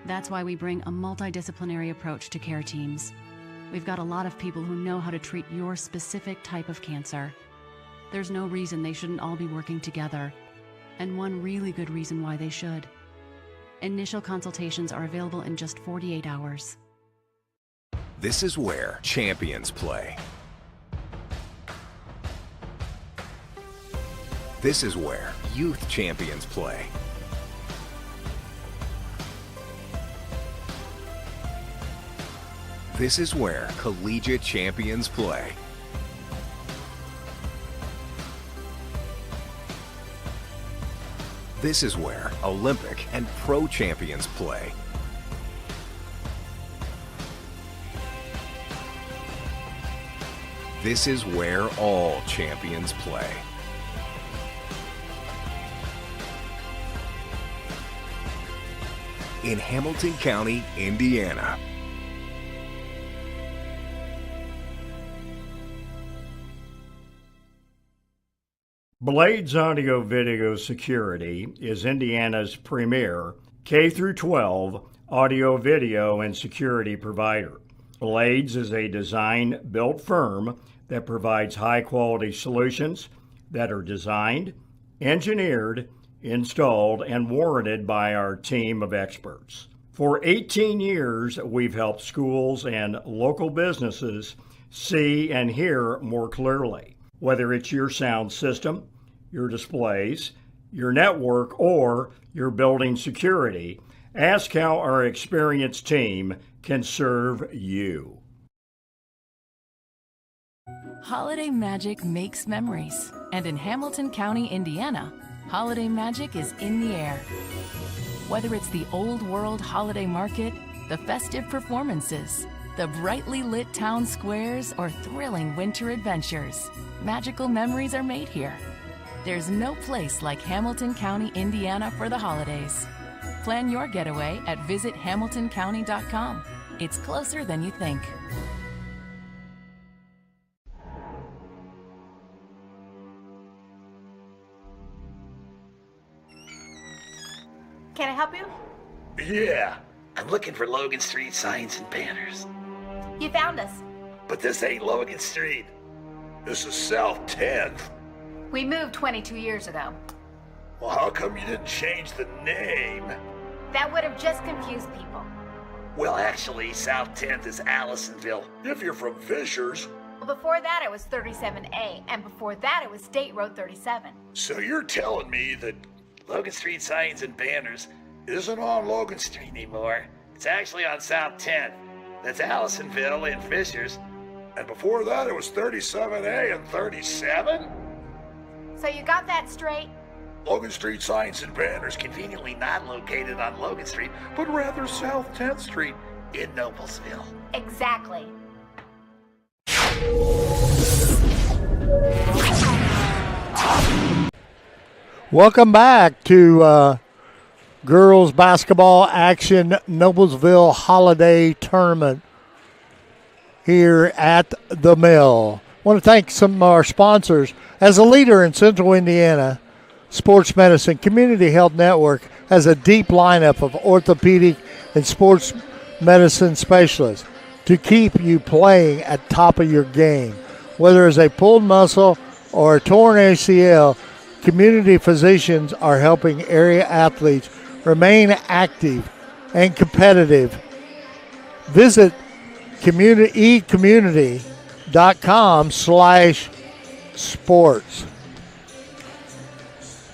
That's why we bring a multidisciplinary approach to care teams. We've got a lot of people who know how to treat your specific type of cancer. There's no reason they shouldn't all be working together, and one really good reason why they should. Initial consultations are available in just 48 hours. This is where champions play. This is where youth champions play. This is where collegiate champions play. This is where Olympic and pro champions play. This is where all champions play. In Hamilton County, Indiana. Blades Audio Video Security is Indiana's premier K-12 audio, video, and security provider. Blades is a design-built firm that provides high-quality solutions that are designed, engineered, installed, and warranted by our team of experts. For 18 years, we've helped schools and local businesses see and hear more clearly. Whether it's your sound system, your displays, your network, or your building security. Ask how our experienced team can serve you. Holiday magic makes memories. And in Hamilton County, Indiana, holiday magic is in the air. Whether it's the old world holiday market, the festive performances, the brightly lit town squares, or thrilling winter adventures, magical memories are made here. There's no place like Hamilton County, Indiana for the holidays. Plan your getaway at visithamiltoncounty.com. It's closer than you think. Can I help you? Yeah, I'm looking for Logan Street signs and banners. You found us. But this ain't Logan Street. This is South 10th. We moved 22 years ago. Well, how come you didn't change the name? That would have just confused people. Well, actually, South 10th is Allisonville, if you're from Fishers. Before that, it was 37A, and before that, it was State Road 37. So you're telling me that Logan Street signs and banners isn't on Logan Street anymore? It's actually on South 10th. That's Allisonville and Fishers. And before that, it was 37A and 37? So you got that straight? Logan Street signs and banners conveniently not located on Logan Street, but rather South 10th Street in Noblesville. Exactly. Welcome back to girls basketball action, Noblesville Holiday Tournament here at the Mill. I want to thank some of our sponsors. As a leader in Central Indiana sports medicine, Community Health Network has a deep lineup of orthopedic and sports medicine specialists to keep you playing at top of your game. Whether it's a pulled muscle or a torn ACL, community physicians are helping area athletes remain active and competitive. Visit ecommunity.com/sports.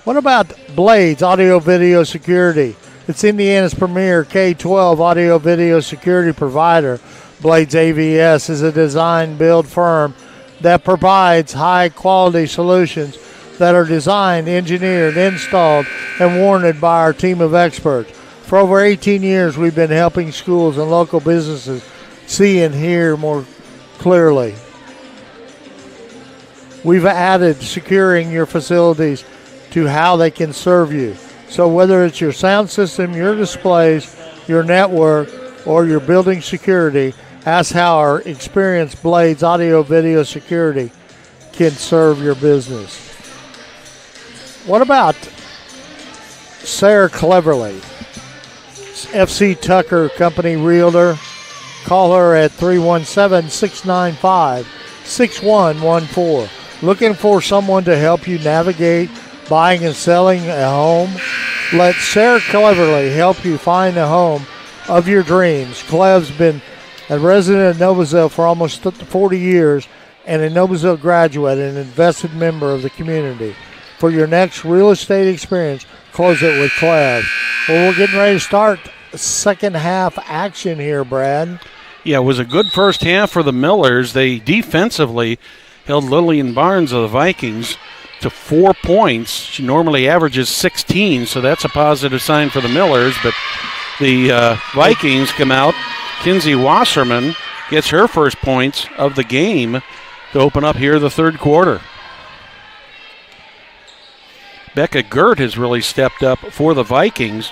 What about Blades Audio Video Security? It's Indiana's premier K-12 audio video security provider. Blades AVS is a design-build firm that provides high-quality solutions that are designed, engineered, installed, and warranted by our team of experts. For over 18 years, we've been helping schools and local businesses see and hear more clearly. We've added securing your facilities to how they can serve you. So whether it's your sound system, your displays, your network, or your building security, ask how our experienced Blades Audio Video Security can serve your business. What about Sarah Cleverly, FC Tucker Company Realtor? Call her at 317-695-6114. Looking for someone to help you navigate buying and selling a home? Let Sarah Cleverly help you find a home of your dreams. Clev's been a resident of Noblesville for almost 40 years and a Noblesville graduate and an invested member of the community. For your next real estate experience, close it with Clev. Well, we're getting ready to start second half action here, Brad. Yeah, it was a good first half for the Millers. They defensively held Lillian Barnes of the Vikings to 4 points. She normally averages 16, so that's a positive sign for the Millers. But the Vikings come out. Kinsey Wasserman gets her first points of the game to open up here the third quarter. Becca Gert has really stepped up for the Vikings.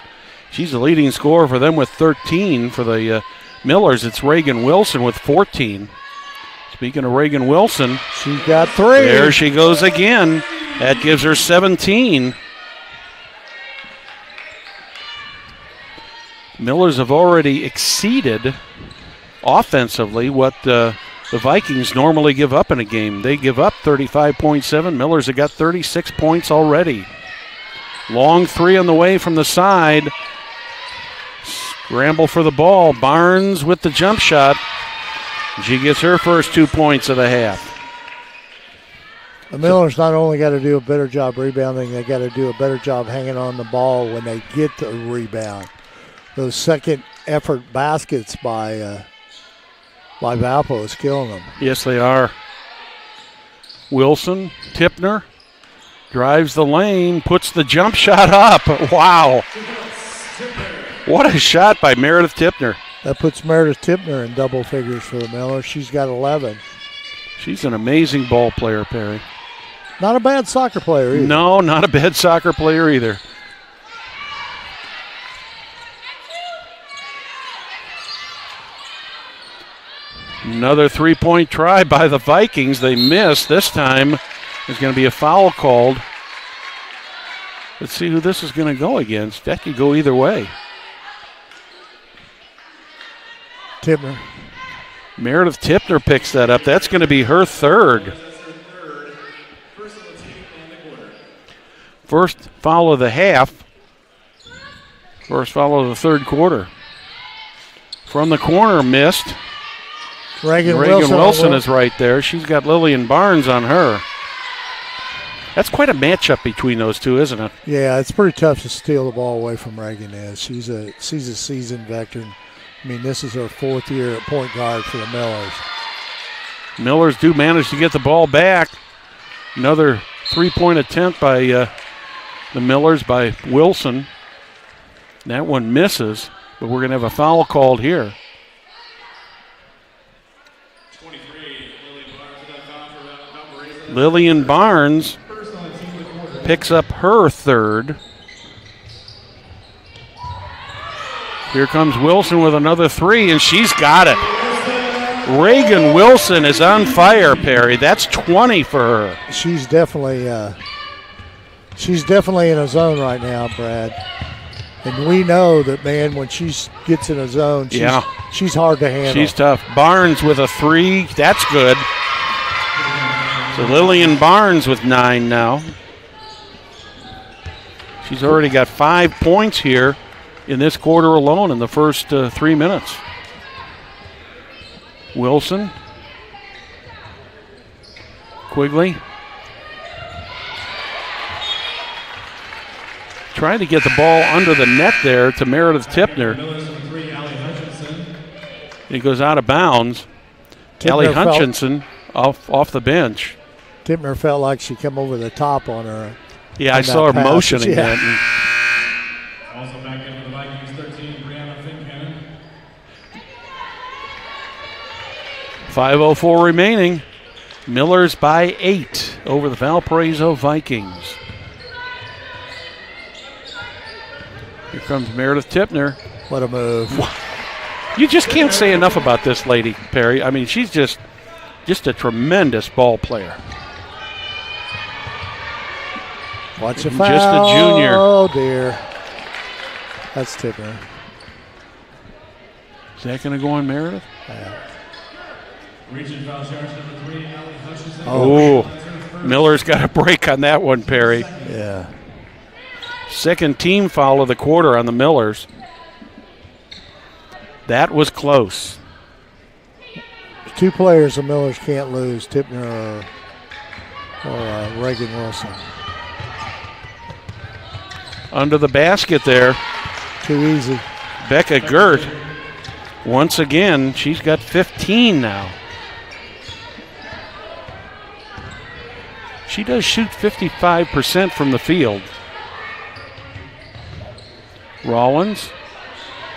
She's the leading scorer for them with 13. For the Millers, it's Reagan Wilson with 14. Speaking of Reagan Wilson, she got 3. There she goes again. That gives her 17. Millers have already exceeded offensively what the Vikings normally give up in a game. They give up 35.7. Millers have got 36 points already. Long three on the way from the side. Scramble for the ball. Barnes with the jump shot. She gets her first 2 points of the half. The Millers not only got to do a better job rebounding, they got to do a better job hanging on the ball when they get the rebound. Those second effort baskets by Valpo is killing them. Yes, they are. Wilson, Tipner, drives the lane, puts the jump shot up. Wow. What a shot by Meredith Tipner. That puts Meredith Tipner in double figures for the Millers. She's got 11. She's an amazing ball player, Perry. Not a bad soccer player either. No, not a bad soccer player either. Another three-point try by the Vikings. They missed. This time there's going to be a foul called. Let's see who this is going to go against. That could go either way. Tipner. Meredith Tipner picks that up. That's going to be her third. First foul of the half. First foul of the third quarter. From the corner, missed. Reagan Wilson is right there. She's got Lillian Barnes on her. That's quite a matchup between those two, isn't it? Yeah, it's pretty tough to steal the ball away from Reagan. She's a seasoned veteran. I mean, this is her fourth year at point guard for the Millers. Millers do manage to get the ball back. Another three-point attempt by the Millers by Wilson. That one misses, but we're going to have a foul called here. Lillian Barnes picks up her third. Here comes Wilson with another three, and she's got it. Reagan Wilson is on fire, Perry. That's 20 for her. She's definitely in a zone right now, Brad. And we know that, man, when she gets in a zone, she's hard to handle. She's tough. Barnes with a three. That's good. So Lillian Barnes with 9 now. She's already got 5 points here in this quarter alone in the first 3 minutes. Wilson. Quigley. Trying to get the ball under the net there to Meredith Tipner. It goes out of bounds. Allie Hutchinson off the bench. Tipner felt like she came over the top on her. Yeah, I saw her motioning that. Also back in for the Vikings, 13, Brianna Fincannon. 5:04 remaining. Millers by 8 over the Valparaiso Vikings. Here comes Meredith Tipner. What a move. You just can't say enough about this lady, Perry. I mean, she's just a tremendous ball player. Watch the foul. Just a junior. Oh, dear. That's Tipner. Is that going to go on Meredith? Yeah. Reaching foul charge number 3, Allie Hutchinson. Oh, Miller's got a break on that one, Perry. Yeah. Second team foul of the quarter on the Millers. That was close. Two players the Millers can't lose, Tipner or Reagan Wilson. Under the basket there. Too easy. Becca Gert, once again, she's got 15 now. She does shoot 55% from the field. Rollins,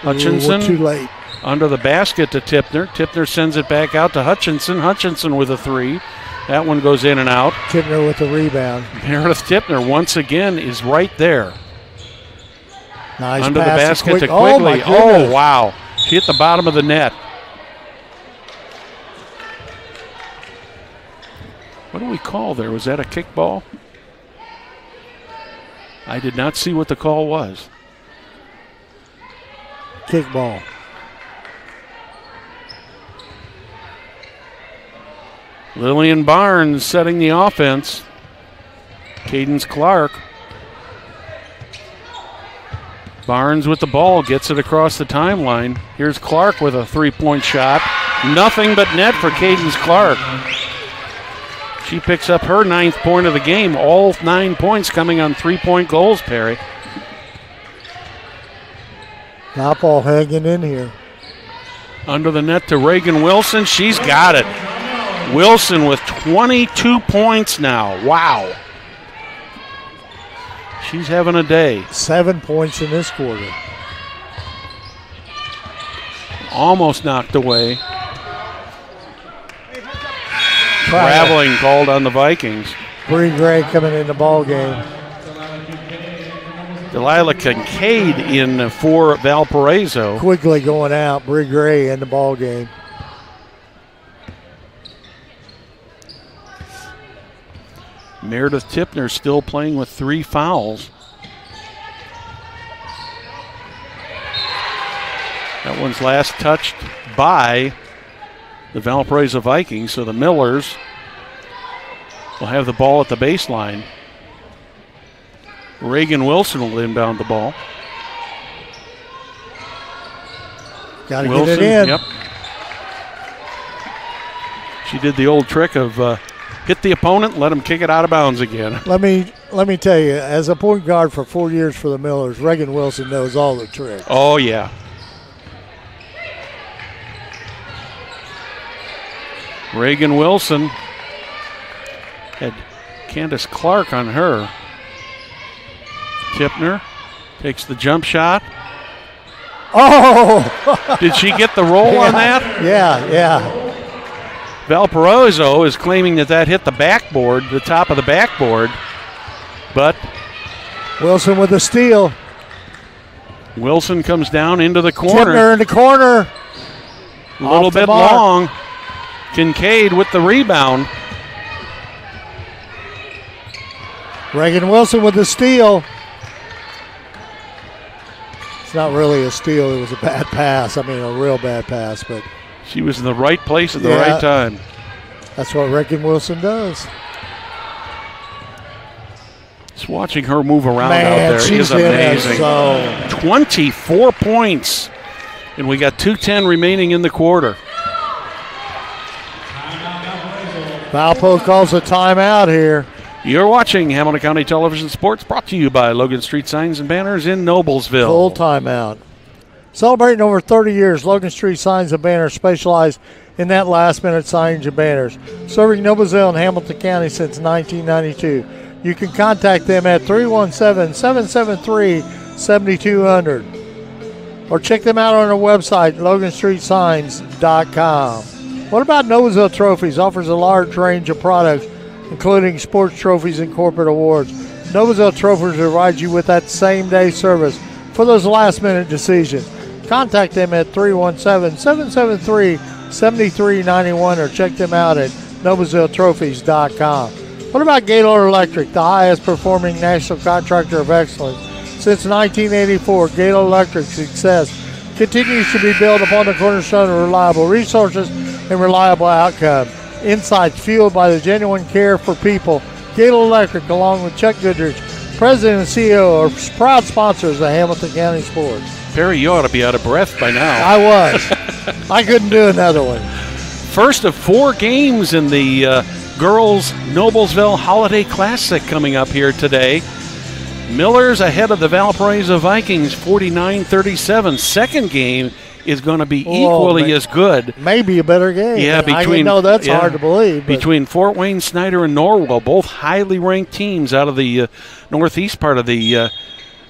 Hutchinson. Too late. Under the basket to Tipner. Tipner sends it back out to Hutchinson. Hutchinson with a three. That one goes in and out. Tipner with the rebound. Meredith Tipner once again is right there. Nice under the pass basket to Oh, Quigley. Oh, wow. She hit the bottom of the net. What do we call there? Was that a kickball? I did not see what the call was. Kickball. Lillian Barnes setting the offense. Cadence Clark. Barnes with the ball, gets it across the timeline. Here's Clark with a three-point shot. Nothing but net for Cadence Clark. She picks up her 9th point of the game. All 9 points coming on 3-point goals, Perry. Top ball hanging in here. Under the net to Reagan Wilson. She's got it. Wilson with 22 points now. Wow. She's having a day. 7 points in this quarter. Almost knocked away. Traveling called on the Vikings. Bree Gray coming in the ball game. Delilah Kincaid in for Valparaiso. Quigley going out. Bree Gray in the ball game. Meredith Tipner still playing with 3 fouls. That one's last touched by the Valparaiso Vikings, so the Millers will have the ball at the baseline. Reagan Wilson will inbound the ball. Got to get it in. Yep. She did the old trick of hit the opponent, let him kick it out of bounds again. Let me tell you, as a point guard for 4 years for the Millers, Reagan Wilson knows all the tricks. Oh, yeah. Reagan Wilson had Candace Clark on her. Tipner takes the jump shot. Oh! Did she get the roll on that? Yeah. Valparaiso is claiming that hit the backboard, the top of the backboard, but Wilson with the steal. Wilson comes down into the corner. Tipner in the corner. A little bit long. Kincaid with the rebound. Reagan Wilson with the steal. It's not really a steal. It was a bad pass. I mean, a real bad pass, but she was in the right place at the right time. That's what Reagan Wilson does. Just watching her move around out there is amazing. 24 points, and we got 2:10 remaining in the quarter. Valpo calls a timeout here. You're watching Hamilton County Television Sports, brought to you by Logan Street Signs and Banners in Noblesville. Full timeout. Celebrating over 30 years, Logan Street Signs and Banners specialize in that last-minute signage and banners, serving Noblesville and Hamilton County since 1992. You can contact them at 317-773-7200 or check them out on their website, loganstreetsigns.com. What about Noblesville Trophies? Offers a large range of products, including sports trophies and corporate awards. Noblesville Trophies provides you with that same-day service for those last-minute decisions. Contact them at 317-773-7391 or check them out at noblesvilletrophies.com. What about Gaylord Electric, the highest performing national contractor of excellence? Since 1984, Gaylord Electric's success continues to be built upon the cornerstone of reliable resources and reliable outcome. Insights fueled by the genuine care for people. Gaylord Electric, along with Chuck Goodrich, President and CEO, are proud sponsors of Hamilton County Sports. Perry, you ought to be out of breath by now. I was. I couldn't do another one. First of 4 games in the Girls Noblesville Holiday Classic coming up here today. Millers ahead of the Valparaiso Vikings 49-37. Second game is going to be equally as good. Maybe a better game. Yeah, that's hard to believe. Between Fort Wayne, Snyder, and Norwell, both highly ranked teams out of the northeast part of the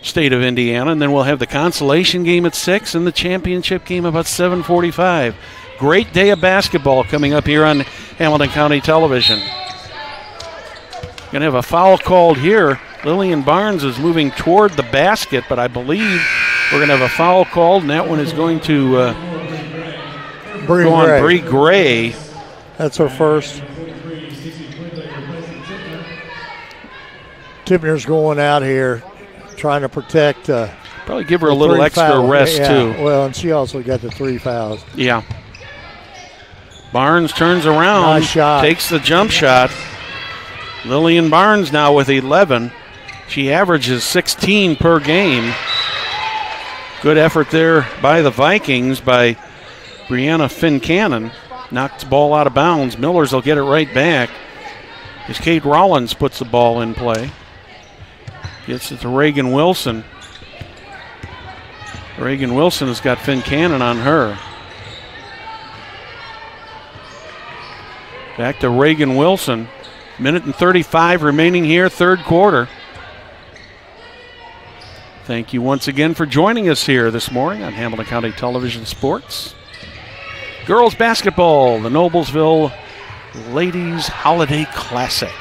state of Indiana. And then we'll have the consolation game at 6 and the championship game about 7:45. Great day of basketball coming up here on Hamilton County Television. Going to have a foul called here. Lillian Barnes is moving toward the basket, but I believe we're going to have a foul called, and that one is going to go on Bree Gray. That's her first. Tipner's going out here trying to protect. Probably give her a little extra rest, too. Well, and she also got the 3 fouls. Yeah. Barnes turns around, nice shot. Takes the jump shot. Lillian Barnes now with 11. She averages 16 per game. Good effort there by the Vikings, by Brianna Fincannon. Knocked the ball out of bounds. Millers will get it right back. as Kate Rollins puts the ball in play. Gets it to Reagan Wilson. Reagan Wilson has got Finn Cannon on her. Back to Reagan Wilson. Minute and 35 remaining here, third quarter. Thank you once again for joining us here this morning on Hamilton County Television Sports. Girls basketball, the Noblesville Ladies Holiday Classic.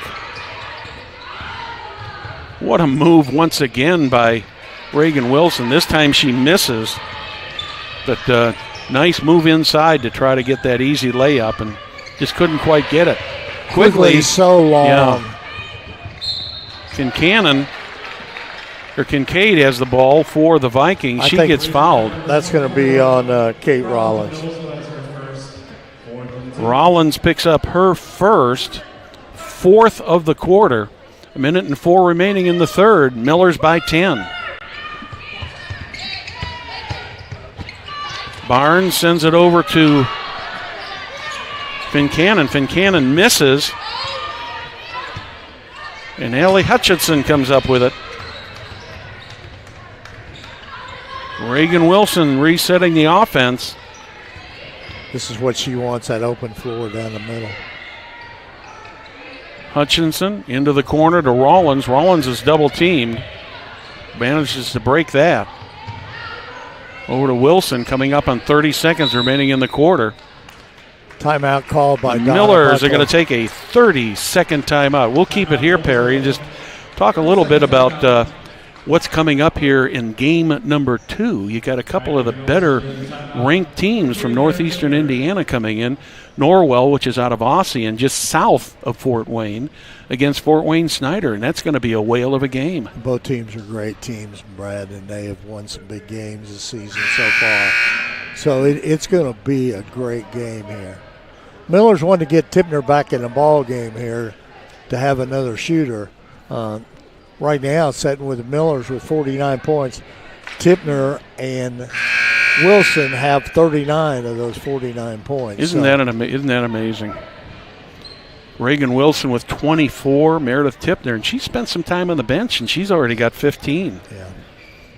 What a move once again by Reagan Wilson. This time she misses, but nice move inside to try to get that easy layup and just couldn't quite get it. Quigley so long. Yeah. Kincaid has the ball for the Vikings. She gets fouled. That's going to be on Kate Rollins. Rollins picks up her first, fourth of the quarter. A minute and 4 remaining in the third. Millers by 10. Barnes sends it over to Fincannon. Fincannon misses. And Allie Hutchinson comes up with it. Reagan Wilson resetting the offense. This is what she wants, that open floor down the middle. Hutchinson into the corner to Rollins. Rollins is double teamed. Manages to break that. Over to Wilson, coming up on 30 seconds remaining in the quarter. Timeout called by Donna Millers Buckle. are going to take a 30-second timeout. We'll keep it here, Perry, and just talk a little bit about what's coming up here in game number 2. You got a couple of the better ranked teams from northeastern Indiana coming in. Norwell, which is out of Ossian, just south of Fort Wayne, against Fort Wayne Snyder, and that's going to be a whale of a game. Both teams are great teams, Brad, and they have won some big games this season so far. So it's going to be a great game here. Millers wanted to get Tipner back in the ball game here to have another shooter. Right now, sitting with the Millers with 49 points. Tipner and Wilson have 39 of those 49 points. Isn't that amazing? Reagan Wilson with 24, Meredith Tipner, and she spent some time on the bench, and she's already got 15. Yeah.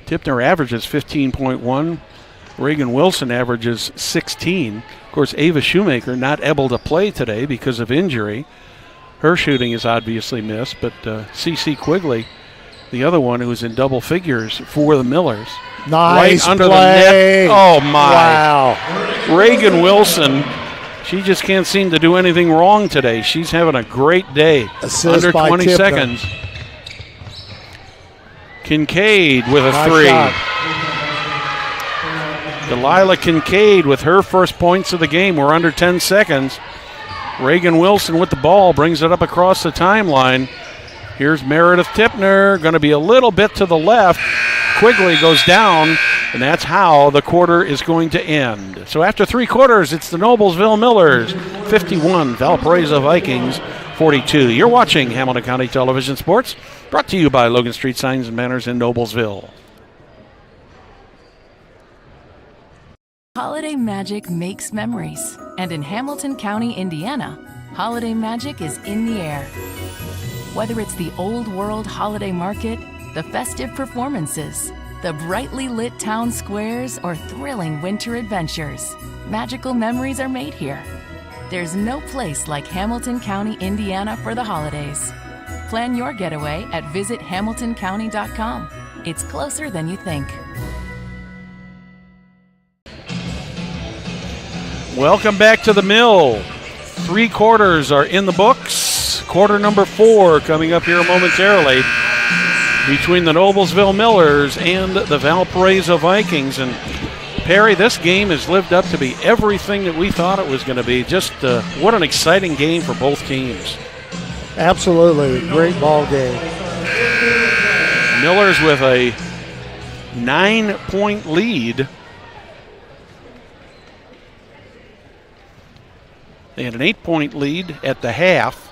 Tipner averages 15.1. Reagan Wilson averages 16. Of course, Ava Shoemaker not able to play today because of injury. Her shooting is obviously missed, but CeCe Quigley, the other one who's in double figures for the Millers. Nice right under play. the net. Oh, my. Wow. Reagan Wilson, she just can't seem to do anything wrong today. She's having a great day. Assist under by 20 Tipner. seconds. Kincaid with a Nice 3. shot. Delilah Kincaid with her first points of the game. We're under 10 seconds. Reagan Wilson with the ball, brings it up across the timeline. Here's Meredith Tipner, going to be a little bit to the left. Quigley goes down, and that's how the quarter is going to end. So after 3 quarters, it's the Noblesville Millers 51, Valparaiso Vikings 42. You're watching Hamilton County Television Sports, brought to you by Logan Street Signs and Banners in Noblesville. Holiday magic makes memories. And in Hamilton County, Indiana, holiday magic is in the air. Whether it's the old world holiday market, the festive performances, the brightly lit town squares, or thrilling winter adventures, magical memories are made here. There's no place like Hamilton County, Indiana for the holidays. Plan your getaway at visithamiltoncounty.com. It's closer than you think. Welcome back to the Mill. 3 quarters are in the books. Quarter number 4 coming up here momentarily between the Noblesville Millers and the Valparaiso Vikings. And Perry, this game has lived up to be everything that we thought it was going to be. Just what an exciting game for both teams. Absolutely, great ball game. Millers with a 9-point lead. They had an 8-point lead at the half.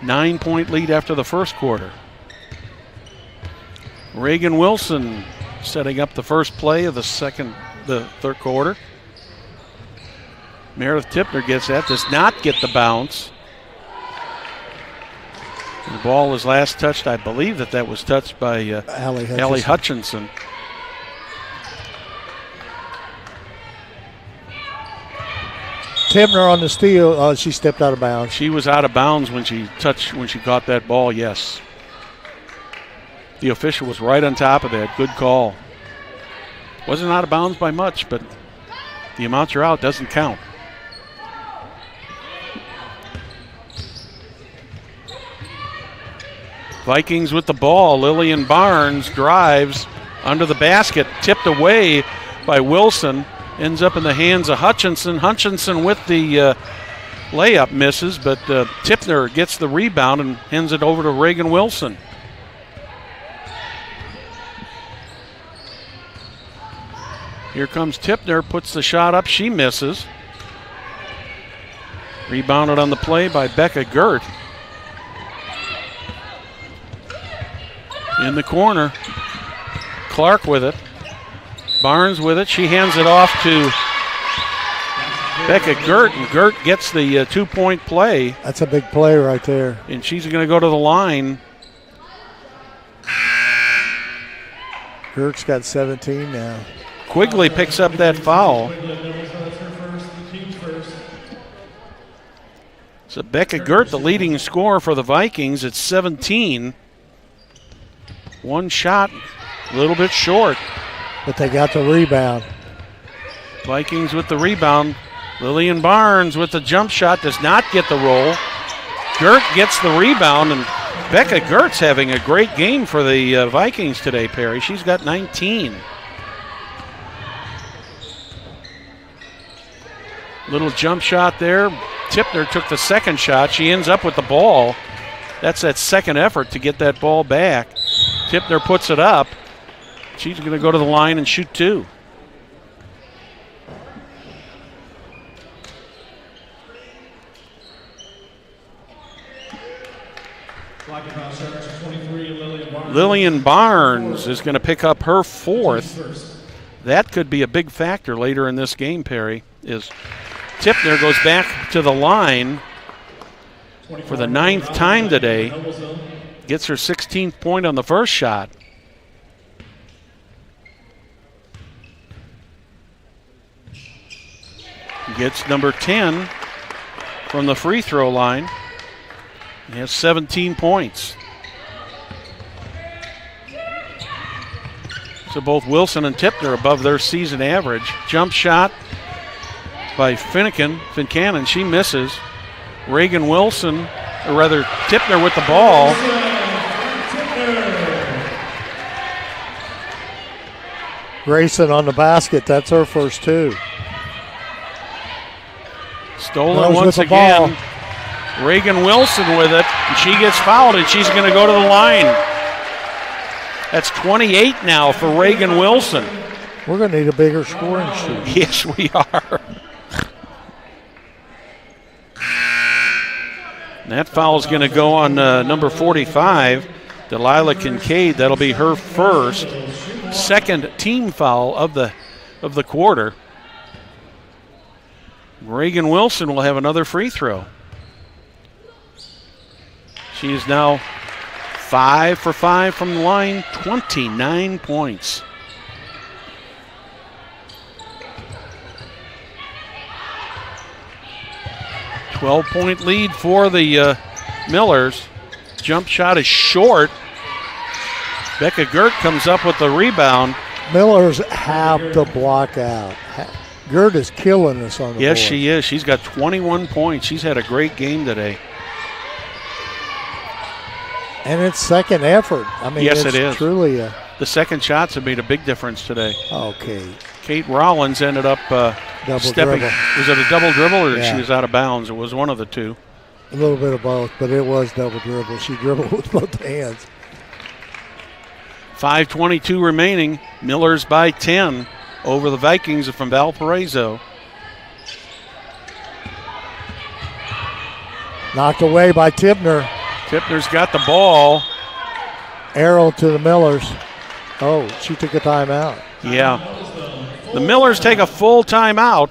9-point lead after the first quarter. Reagan Wilson setting up the first play of the third quarter. Meredith Tipner gets that, does not get the bounce. The ball was last touched, I believe that was touched by Allie Hutchinson. Tipner on the steal. She stepped out of bounds. She was out of bounds when she caught that ball, yes. The official was right on top of that. Good call. Wasn't out of bounds by much, but the amount you're out doesn't count. Vikings with the ball. Lillian Barnes drives under the basket, tipped away by Wilson. Ends up in the hands of Hutchinson. Hutchinson with the layup misses, but Tipner gets the rebound and hands it over to Reagan Wilson. Here comes Tipner, puts the shot up, she misses. Rebounded on the play by Becca Gert. In the corner, Clark with it. Barnes with it. She hands it off to Becca Gert, and Gert gets the 2-point play. That's a big play right there. And she's going to go to the line. Gert's got 17 now. Quigley picks up that foul. So Becca Gert, the leading scorer for the Vikings, at 17. One shot, a little bit short. But they got the rebound. Vikings with the rebound. Lillian Barnes with the jump shot, does not get the roll. Gert gets the rebound, and Becca Gert's having a great game for the Vikings today, Perry. She's got 19. Little jump shot there. Tipner took the second shot. She ends up with the ball. That's that second effort to get that ball back. Tipner puts it up. She's going to go to the line and shoot two. Lillian Barnes is going to pick up her fourth. That could be a big factor later in this game, Perry, is Tipner goes back to the line for the 9th time today. Gets her 16th point on the first shot. Gets number 10 from the free throw line. He has 17 points. So both Wilson and Tipner above their season average. Jump shot by Fincannon. She misses. Reagan Wilson, or rather Tipner with the ball. Grayson on the basket. That's her first two. Stolen once again. Reagan Wilson with it. And she gets fouled, and she's going to go to the line. That's 28 now for Reagan Wilson. We're going to need a bigger scoring sheet. Yes, we are. And that foul is going to go on number 45, Delilah Kincaid. That'll be her first, second team foul of the quarter. Reagan Wilson will have another free throw. She is now 5 for 5 from the line, 29 points. .12-point lead for the Millers. Jump shot is short. Becca Gert comes up with the rebound. Millers have to block out. Gert is killing us on the Yes, board. she is. She's got 21 points. She's had a great game today. And it's second effort. I mean, yes, it's it is. Truly a... The second shots have made a big difference today. Okay. Kate Rollins ended up stepping. dribble. Was it a double dribble or Yeah. she was out of bounds? It was one of the two. A little bit of both, but it was double dribble. She dribbled with both hands. 5:22 remaining. Millers by 10 over the Vikings from Valparaiso. Knocked away by Tipner. Tipner's got the ball. Arrow to the Millers. Oh, she took a timeout. Yeah. The Millers take a full timeout.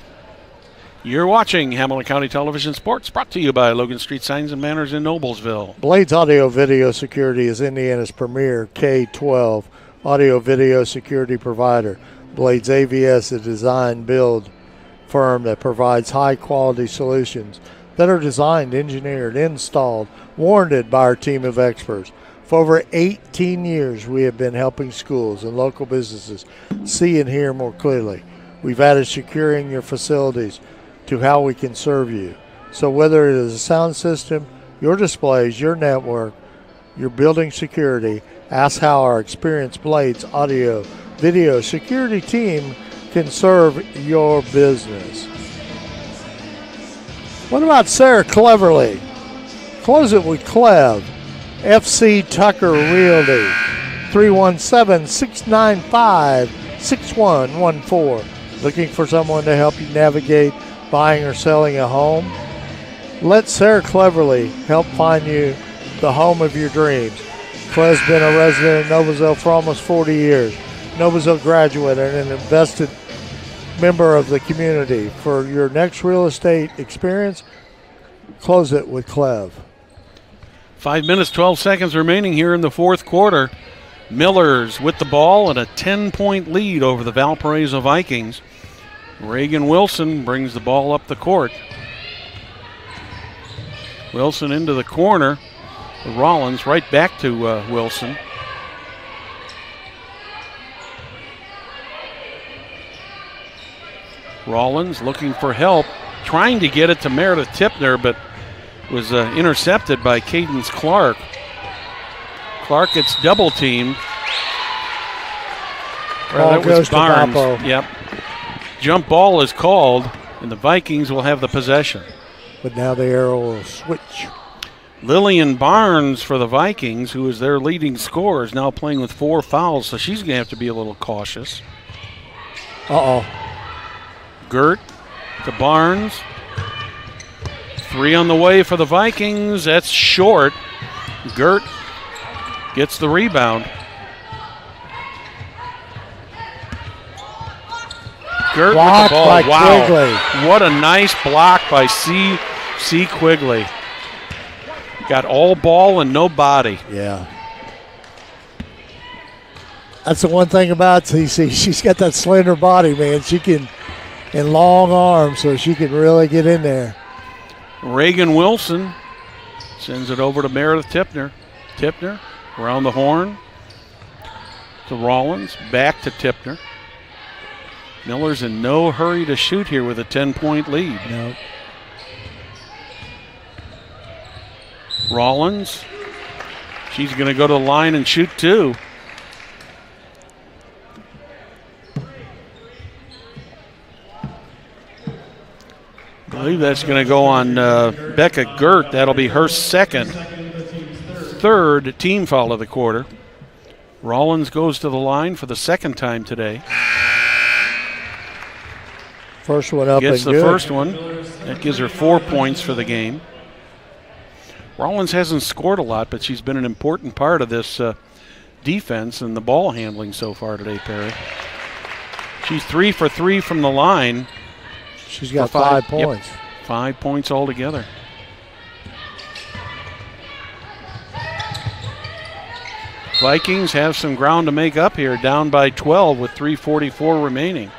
You're watching Hamilton County Television Sports, brought to you by Logan Street Signs and Banners in Noblesville. Blades Audio Video Security is Indiana's premier K-12 audio video security provider. Blades AVS is a design build firm that provides high-quality solutions that are designed, engineered, installed, warranted by our team of experts. For over 18 years, we have been helping schools and local businesses see and hear more clearly. We've added securing your facilities to how we can serve you. So whether it is a sound system, your displays, your network, your building security, ask how our experienced Blades audio video security team can serve your business. What about Sarah Cleverly? Close it with Clev. FC Tucker Realty. 317-695-6114. Looking for someone to help you navigate buying or selling a home? Let Sarah Cleverly help find you the home of your dreams. Clev's been a resident of Noblesville for almost 40 years. Noblesville graduate and an invested member of the community. For your next real estate experience, close it with Clev. 5 minutes, 12 seconds remaining here in the fourth quarter. Millers with the ball and a 10-point lead over the Valparaiso Vikings. Reagan Wilson brings the ball up the court. Wilson into the corner. Rollins right back to Wilson. Rollins looking for help, trying to get it to Meredith Tipner, but was intercepted by Cadence Clark. Clark gets double teamed. Ball goes to Barnes. Valpo. Yep. Jump ball is called, and the Vikings will have the possession. But now the arrow will switch. Lillian Barnes for the Vikings, who is their leading scorer, is now playing with 4 fouls, so she's going to have to be a little cautious. Uh-oh. Gert to Barnes. 3 on the way for the Vikings. That's short. Gert gets the rebound. Gert with the ball. By Wow. Quigley. What a nice block by C. Quigley. Got all ball and no body. Yeah. That's the one thing about CC. She's got that slender body, man. She can, and long arms, so she can really get in there. Reagan Wilson sends it over to Meredith Tipner. Tipner around the horn to Rollins. Back to Tipner. Miller's in no hurry to shoot here with a 10-point lead. No. Rollins. She's going to go to the line and shoot 2. I believe that's going to go on Becca Gert. That'll be her third team foul of the quarter. Rollins goes to the line for the second time today. First one up Gets and the good. first one. That gives her 4 points for the game. Rollins hasn't scored a lot, but she's been an important part of this defense and the ball handling so far today, Perry. She's 3 for 3 from the line. She's got 5 points. Yep, 5 points altogether. Vikings have some ground to make up here, down by 12 with 3:44 remaining.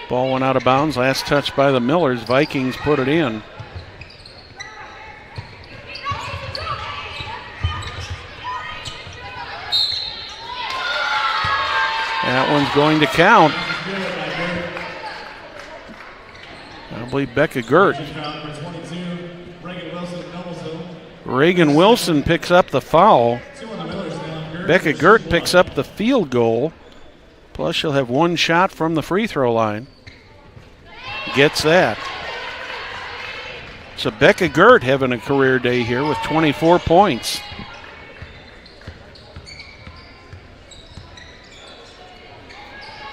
Ball went out of bounds. Last touch by the Millers. Vikings put it in. That one's going to count. I believe Becca Gert. Reagan Wilson picks up the foul. Becca Gert picks up the field goal. Plus she'll have 1 shot from the free throw line. Gets that. So Becca Gert having a career day here with 24 points.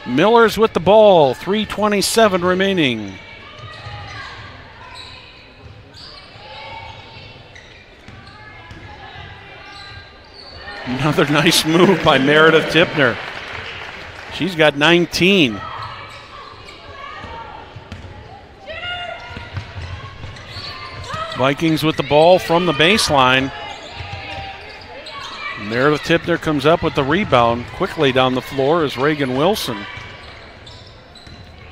Millers with the ball, 3:27 remaining. Another nice move by Meredith Tipner. She's got 19. Vikings with the ball from the baseline. Meredith Tipner comes up with the rebound. Quickly down the floor is Reagan Wilson.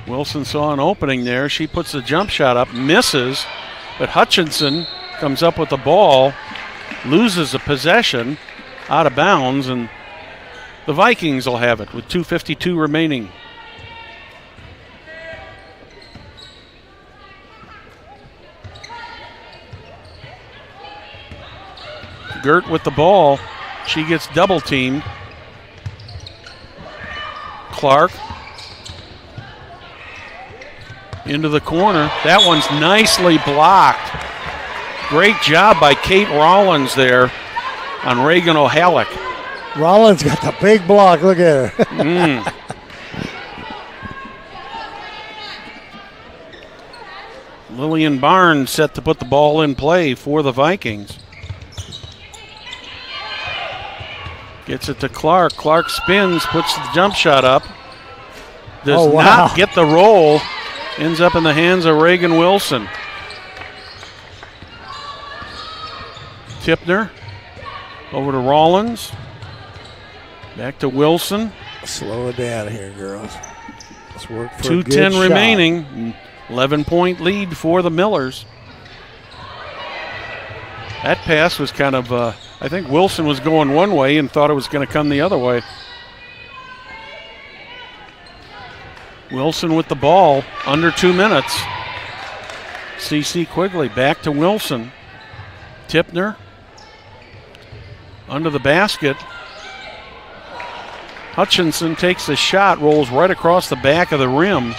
Wilson saw an opening there. She puts the jump shot up, misses, but Hutchinson comes up with the ball, loses a possession out of bounds, and the Vikings will have it with 2:52 remaining. Gert with the ball. She gets double teamed. Clark into the corner. That one's nicely blocked. Great job by Kate Rollins there on Reagan O'Halleck. Rollins got the big block. Look at her. Lillian Barnes set to put the ball in play for the Vikings. Gets it to Clark. Clark spins, puts the jump shot up. Does not get the roll. Ends up in the hands of Reagan Wilson. Tipner over to Rollins. Back to Wilson. Slow it down here, girls. Let's work for 2:10 remaining. 11-point lead for the Millers. That pass was kind of, I think Wilson was going one way and thought it was going to come the other way. Wilson with the ball, under 2 minutes. CC Quigley back to Wilson. Tipner under the basket. Hutchinson takes the shot, rolls right across the back of the rim.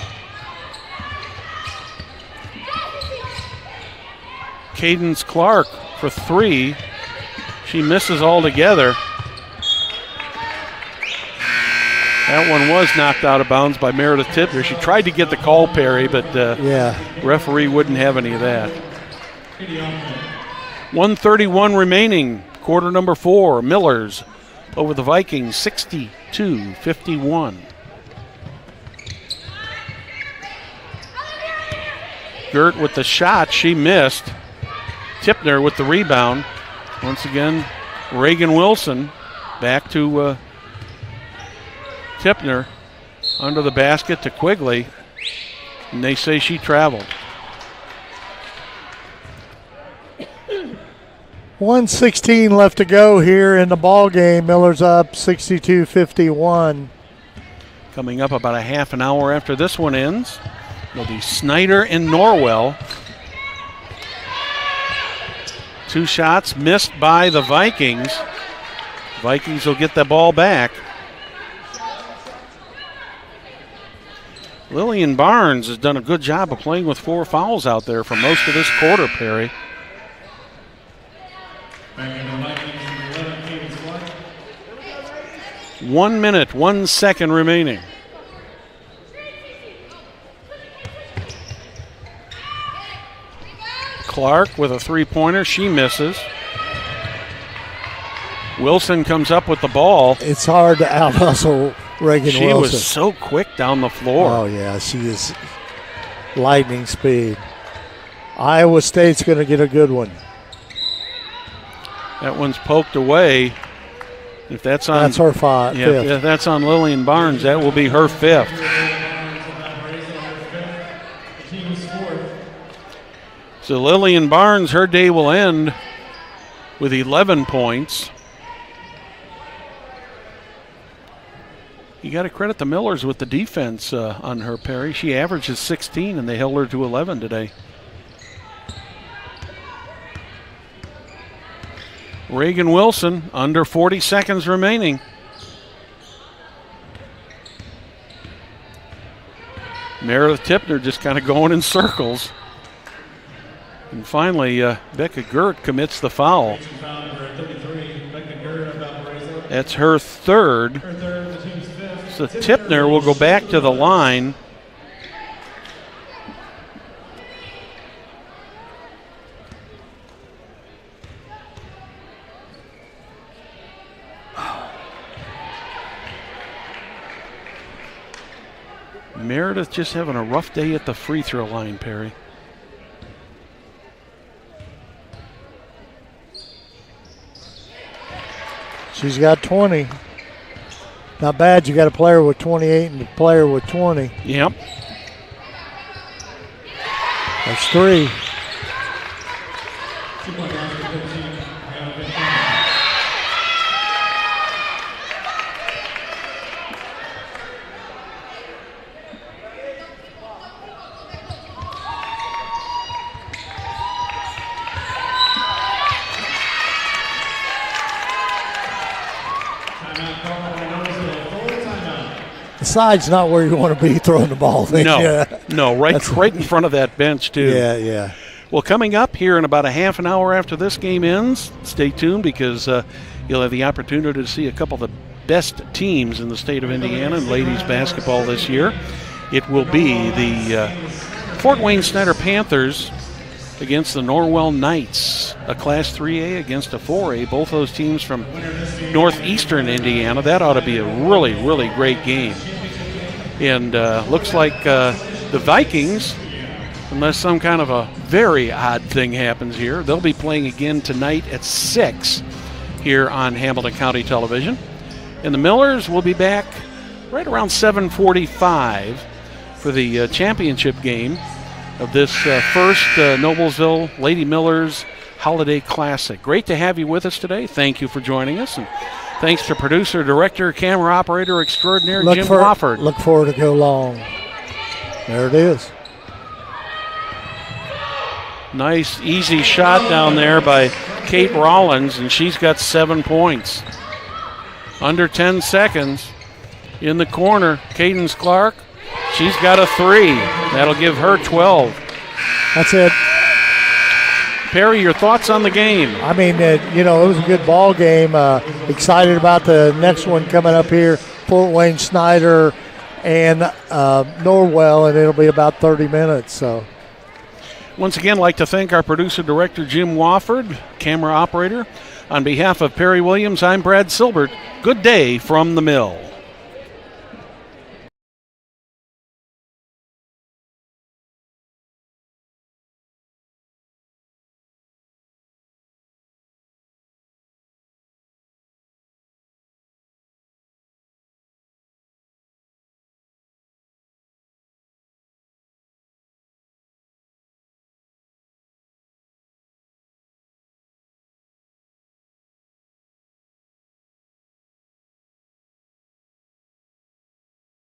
Cadence Clark for three. She misses altogether. That one was knocked out of bounds by Meredith Tipner. She tried to get the call, Perry, but referee wouldn't have any of that. 1:31 remaining, quarter number 4. Millers over the Vikings, 62-51. Gert with the shot, she missed. Tipner with the rebound. Once again, Reagan Wilson back to Tipner under the basket to Quigley, and they say she traveled. 1:16 left to go here in the ball game. Miller's up 62-51. Coming up about a half an hour after this one ends, it'll be Snyder and Norwell. Two shots missed by the Vikings. Vikings will get the ball back. Lillian Barnes has done a good job of playing with 4 fouls out there for most of this quarter, Perry. 1 minute, 1 second remaining. Clark with a three-pointer. She misses. Wilson comes up with the ball. It's hard to out-hustle Reagan Wilson. She was so quick down the floor. Oh, yeah, she is lightning speed. Iowa State's going to get a good one. That one's poked away. If that's on, that's her fifth. If that's on Lillian Barnes, that will be her 5th. So Lillian Barnes, her day will end with 11 points. You got to credit the Millers with the defense on her, Perry. She averages 16, and they held her to 11 today. Reagan Wilson, under 40 seconds remaining. Meredith Tipner just kind of going in circles. And finally, Becca Gert commits the foul. That's her 3rd. So Tipner will go back to the line. Meredith just having a rough day at the free throw line, Perry. She's got 20. Not bad. You got a player with 28 and a player with 20. Yep. That's 3. The side's not where you want to be throwing the ball. No, right in front of that bench, too. Yeah. Well, coming up here in about a half an hour after this game ends, stay tuned because you'll have the opportunity to see a couple of the best teams in the state of Indiana in ladies basketball this year. It will be the Fort Wayne Snyder Panthers against the Norwell Knights, a Class 3A against a 4A, both those teams from northeastern Indiana. That ought to be a really, really great game. And looks like the Vikings, unless some kind of a very odd thing happens here, they'll be playing again tonight at 6 here on Hamilton County Television. And the Millers will be back right around 7:45 for the championship game of this first Noblesville Lady Millers Holiday Classic. Great to have you with us today. Thank you for joining us. And thanks to producer, director, camera operator extraordinaire Jim Wofford. Look for it to go long. There it is. Nice, easy shot down there by Kate Rollins, and she's got 7 points. Under 10 seconds. In the corner, Cadence Clark. She's got a 3. That'll give her 12. That's it. Perry, your thoughts on the game? I mean, it was a good ball game. Excited about the next one coming up here, Fort Wayne Snyder and Norwell, and it'll be about 30 minutes. So, once again, I'd like to thank our producer, director, Jim Wofford, camera operator. On behalf of Perry Williams, I'm Brad Silbert. Good day from the mill.